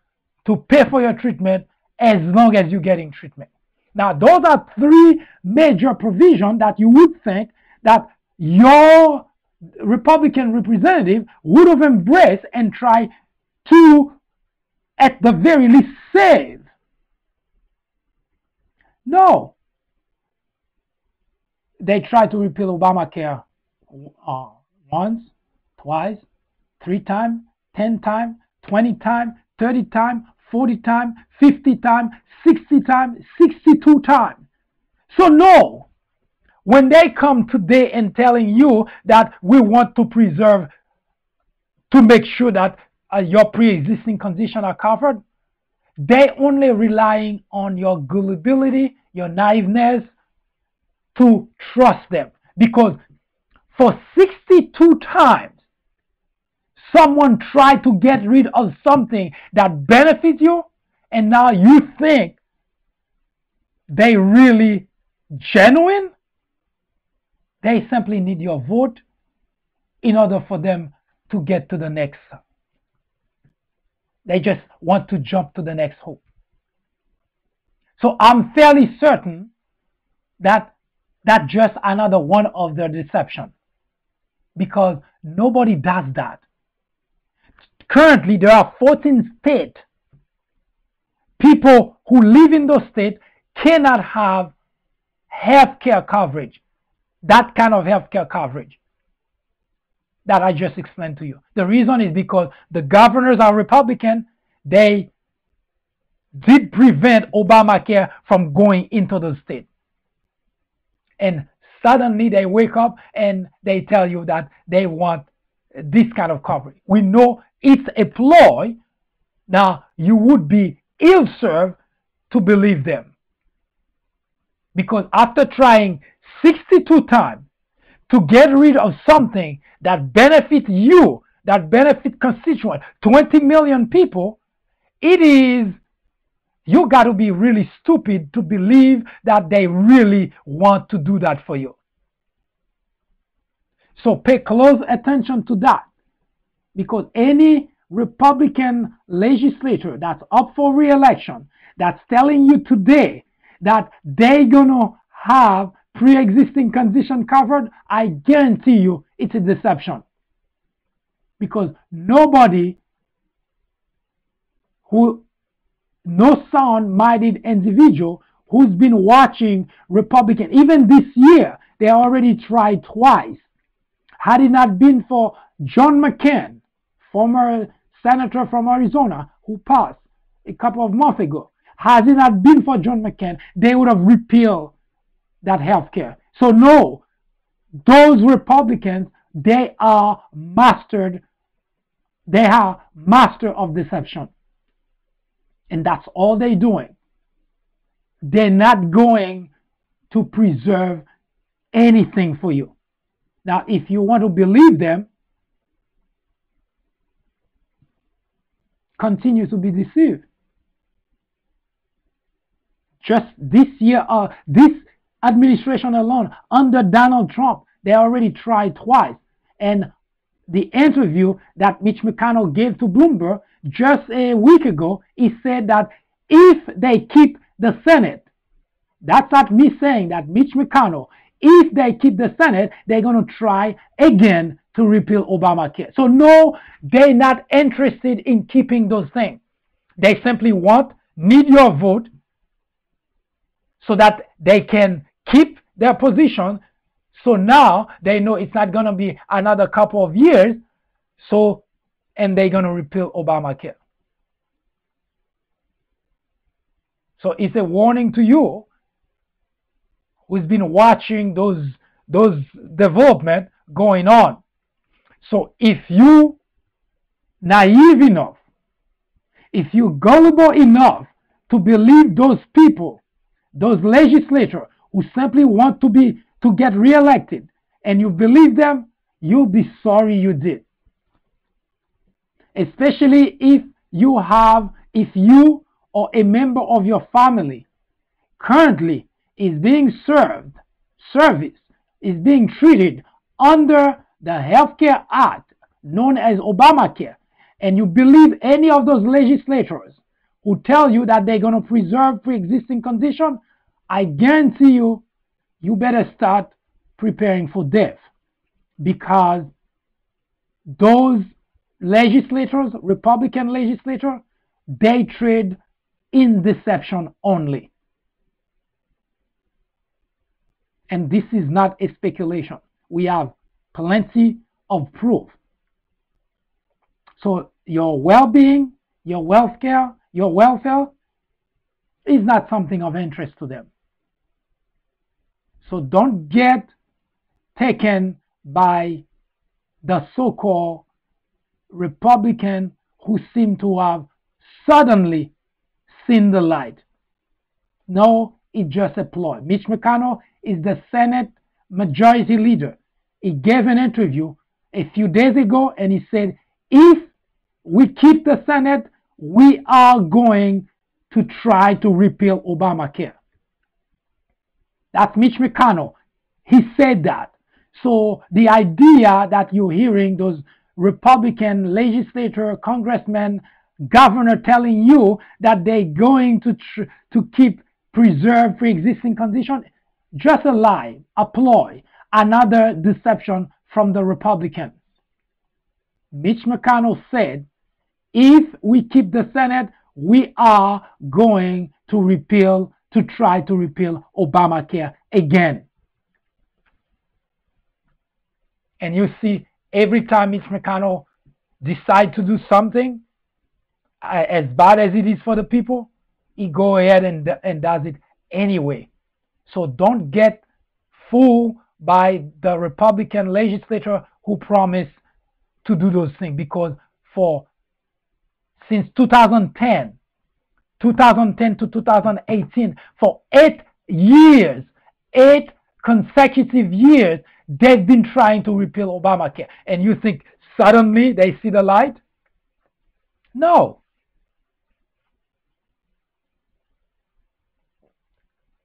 to pay for your treatment as long as you're getting treatment. Now, those are three major provisions that you would think that your Republican representative would have embraced and tried to, at the very least, save. No. They tried to repeal Obamacare once, twice, 3 times, 10 times, 20 times, 30 times, 40 times, 50 times, 60 times, 62 times. So no, when they come today and telling you that we want to preserve, to make sure that your pre-existing conditions are covered, they only relying on your gullibility, your naiveness to trust them. Because for 62 times, someone tried to get rid of something that benefits you, and now you think they really genuine? They simply need your vote in order for them to get to the next. They just want to jump to the next hope. So I'm fairly certain that that's just another one of their deception, because nobody does that. Currently, there are 14 states people who live in those states cannot have health care coverage, that kind of health care coverage that I just explained to you. The reason is because the governors are Republican. They did prevent Obamacare from going into the state. And suddenly they wake up and they tell you that they want this kind of coverage. We know it's a ploy. Now, you would be ill-served to believe them. Because after trying 62 times to get rid of something that benefits you, that benefits constituents, 20 million people, you got to be really stupid to believe that they really want to do that for you. So pay close attention to that, because any Republican legislator that's up for re-election that's telling you today that they're going to have pre-existing condition covered, I guarantee you it's a deception. Because no sound-minded individual who's been watching Republican, even this year, they already tried twice. Had it not been for John McCain, former senator from Arizona, who passed a couple of months ago, had it not been for John McCain, they would have repealed that health care. So no, those Republicans, they are master of deception. And that's all they're doing. They're not going to preserve anything for you. Now, if you want to believe them, continue to be deceived. Just this year, this administration alone, under Donald Trump, they already tried twice. And the interview that Mitch McConnell gave to Bloomberg just a week ago, he said that if they keep the Senate, that's not me saying that, Mitch McConnell, if they keep the Senate, they're going to try again to repeal Obamacare. So no, they're not interested in keeping those things. They simply need your vote so that they can keep their position. So now they know it's not going to be another couple of years, and they're going to repeal Obamacare. So it's a warning to you who's been watching those developments going on. So if you naive enough, if you gullible enough to believe those people, those legislators who simply want to get reelected, and you believe them, you'll be sorry you did. Especially if you or a member of your family currently is being is being treated under the Healthcare Act known as Obamacare, and you believe any of those legislators who tell you that they're going to preserve pre-existing condition, I guarantee you, you better start preparing for death, because those legislators, Republican legislators, they trade in deception only. And this is not a speculation. We have plenty of proof. So your well-being, your welfare is not something of interest to them. So don't get taken by the so-called Republican who seem to have suddenly seen the light. No, it's just a ploy. Mitch McConnell is the Senate Majority Leader. He gave an interview a few days ago and he said, if we keep the Senate, we are going to try to repeal Obamacare. That's Mitch McConnell. He said that. So the idea that you're hearing those Republican legislator, congressmen, governor telling you that they're going to preserve pre-existing condition, just a lie, a ploy, another deception from the Republicans. Mitch McConnell said, if we keep the Senate, we are going to try to repeal Obamacare again. And you see, every time Mitch McConnell decides to do something, as bad as it is for the people, he go ahead and does it anyway. So don't get fooled by the Republican legislator who promised to do those things, because since 2010 to 2018, for 8 years, 8 consecutive years, they've been trying to repeal Obamacare. And you think suddenly they see the light? No.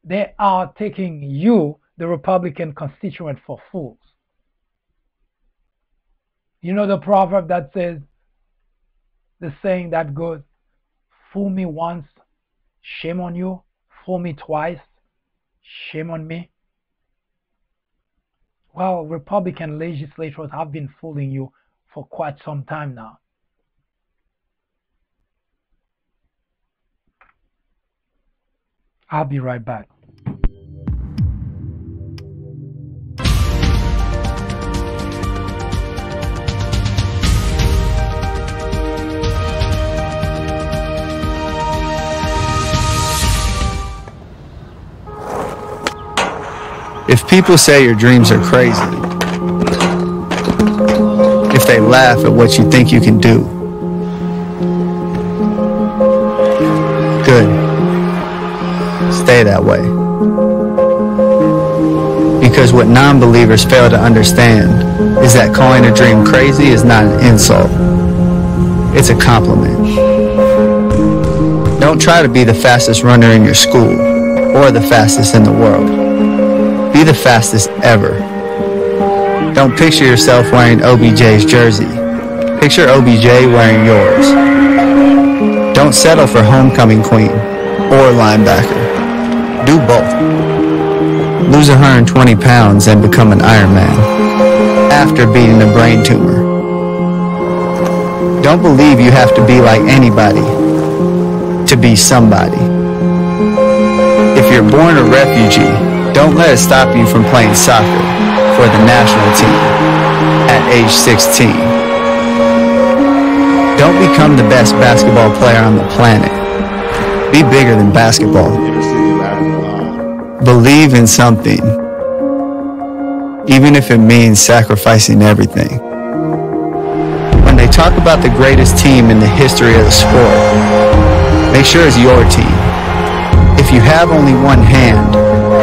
They are taking you, the Republican constituent, for fools. You know the proverb that says, the saying that goes, fool me once, shame on you. Fool me twice, shame on me. Well, Republican legislators have been fooling you for quite some time now. I'll be right back.
If people say your dreams are crazy, if they laugh at what you think you can do, good. Stay that way. Because what non-believers fail to understand is that calling a dream crazy is not an insult. It's a compliment. Don't try to be the fastest runner in your school or the fastest in the world. Be the fastest ever. Don't picture yourself wearing OBJ's jersey. Picture OBJ wearing yours. Don't settle for homecoming queen or linebacker. Do both. Lose 120 pounds and become an Iron Man after beating a brain tumor. Don't believe you have to be like anybody to be somebody. If you're born a refugee, don't let it stop you from playing soccer for the national team at age 16. Don't become the best basketball player on the planet. Be bigger than basketball. Believe in something, even if it means sacrificing everything. When they talk about the greatest team in the history of the sport, make sure it's your team. If you have only one hand,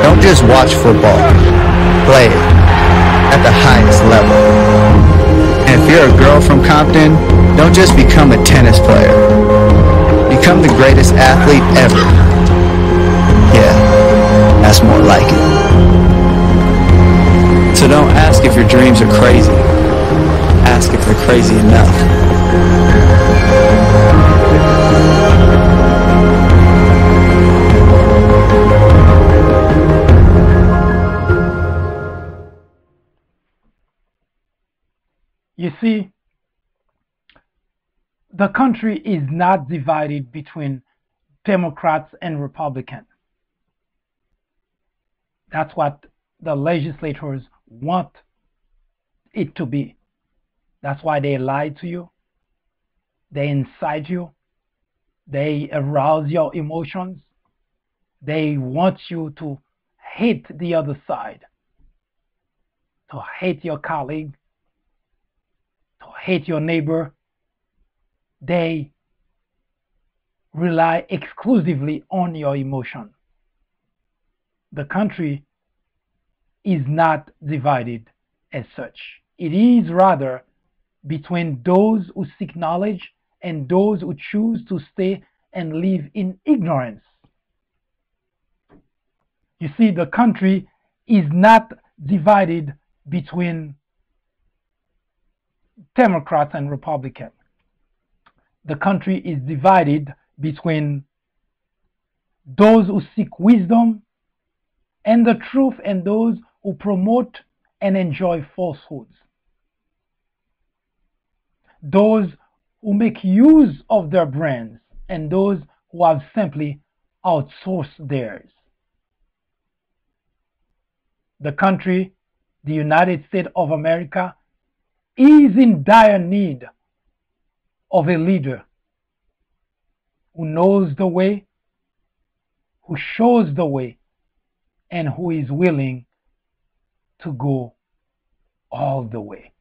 don't just watch football, play it at the highest level. And if you're a girl from Compton, don't just become a tennis player. Become the greatest athlete ever. Yeah, that's more like it. So don't ask if your dreams are crazy. Ask if they're crazy enough.
You see, the country is not divided between Democrats and Republicans. That's what the legislators want it to be. That's why they lie to you. They incite you. They arouse your emotions. They want you to hate the other side, to hate your colleague, to hate your neighbor. They rely exclusively on your emotion. The country is not divided as such. It is rather between those who seek knowledge and those who choose to stay and live in ignorance. You see, the country is not divided between Democrats and Republicans. The country is divided between those who seek wisdom and the truth and those who promote and enjoy falsehoods. Those who make use of their brains and those who have simply outsourced theirs. The country, the United States of America, is in dire need of a leader who knows the way, who shows the way, and who is willing to go all the way.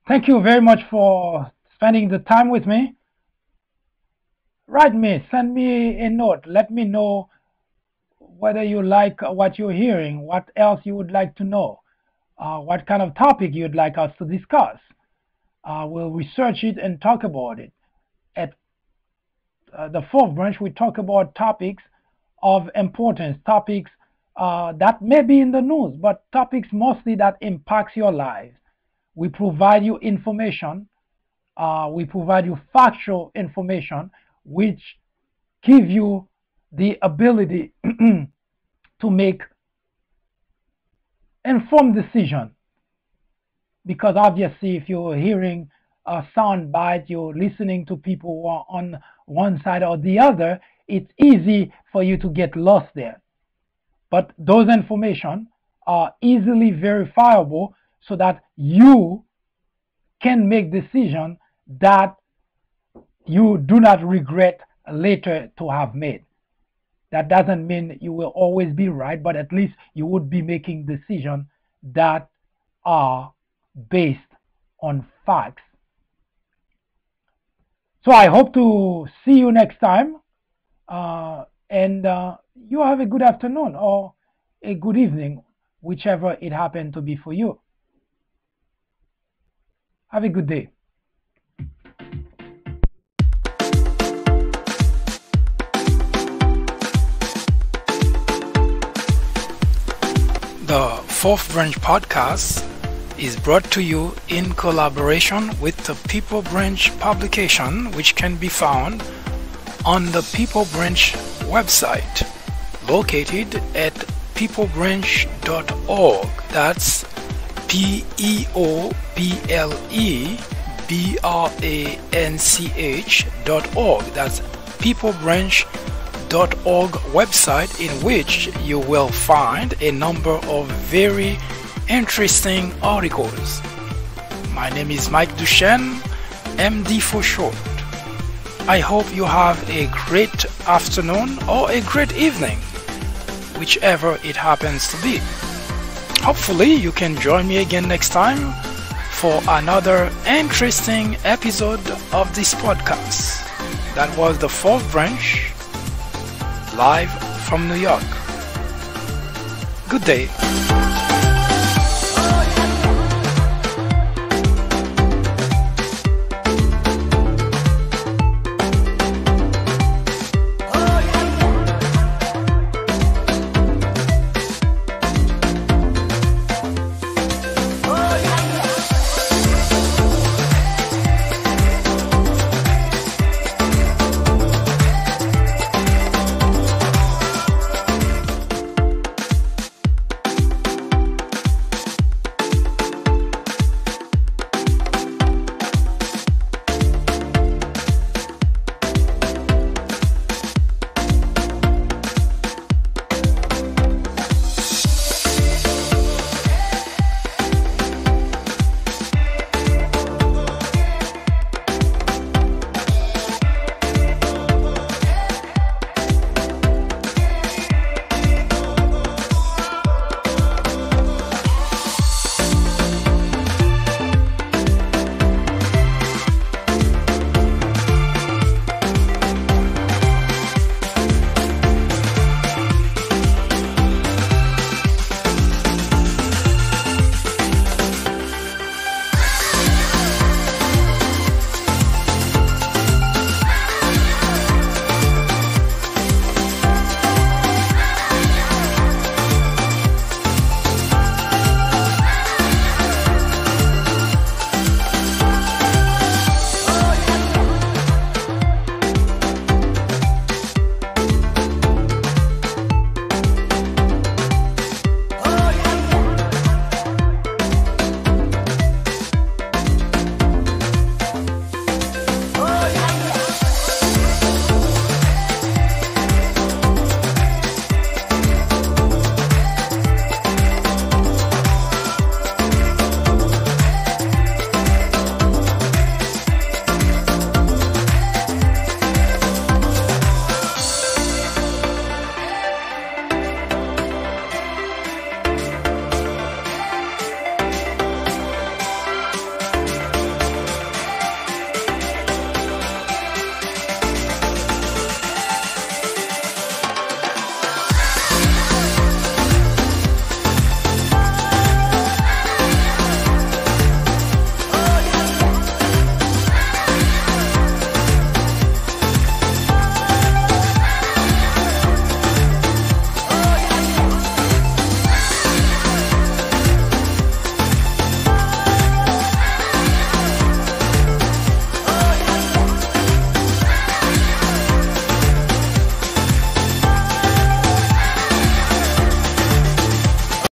Thank you very much for spending the time with me. Write me, send me a note. Let me know whether you like what you're hearing, what else you would like to know, what kind of topic you'd like us to discuss. We'll research it and talk about it. At the fourth branch, we talk about topics of importance, topics that may be in the news, but topics mostly that impacts your lives. We provide you information, we provide you factual information, which give you the ability to make informed decision. Because obviously, if you're hearing a sound bite, you're listening to people who are on one side or the other, it's easy for you to get lost there. But those information are easily verifiable so that you can make decisions that you do not regret later to have made. That doesn't mean you will always be right, but at least you would be making decisions that are based on facts. So I hope to see you next time, and you have a good afternoon or a good evening, whichever it happened to be for you. Have a good day.
The Fourth Branch Podcast is brought to you in collaboration with the People Branch publication, which can be found on the People Branch website, located at peoplebranch.org. That's peoplebranch.org. That's peoplebranch.org website, in which you will find a number of very interesting articles. My name is Mike Duchesne, MD for short. I hope you have a great afternoon or a great evening, whichever it happens to be. Hopefully you can join me again next time for another interesting episode of this podcast. That was the Fourth Branch, live from New York. Good day.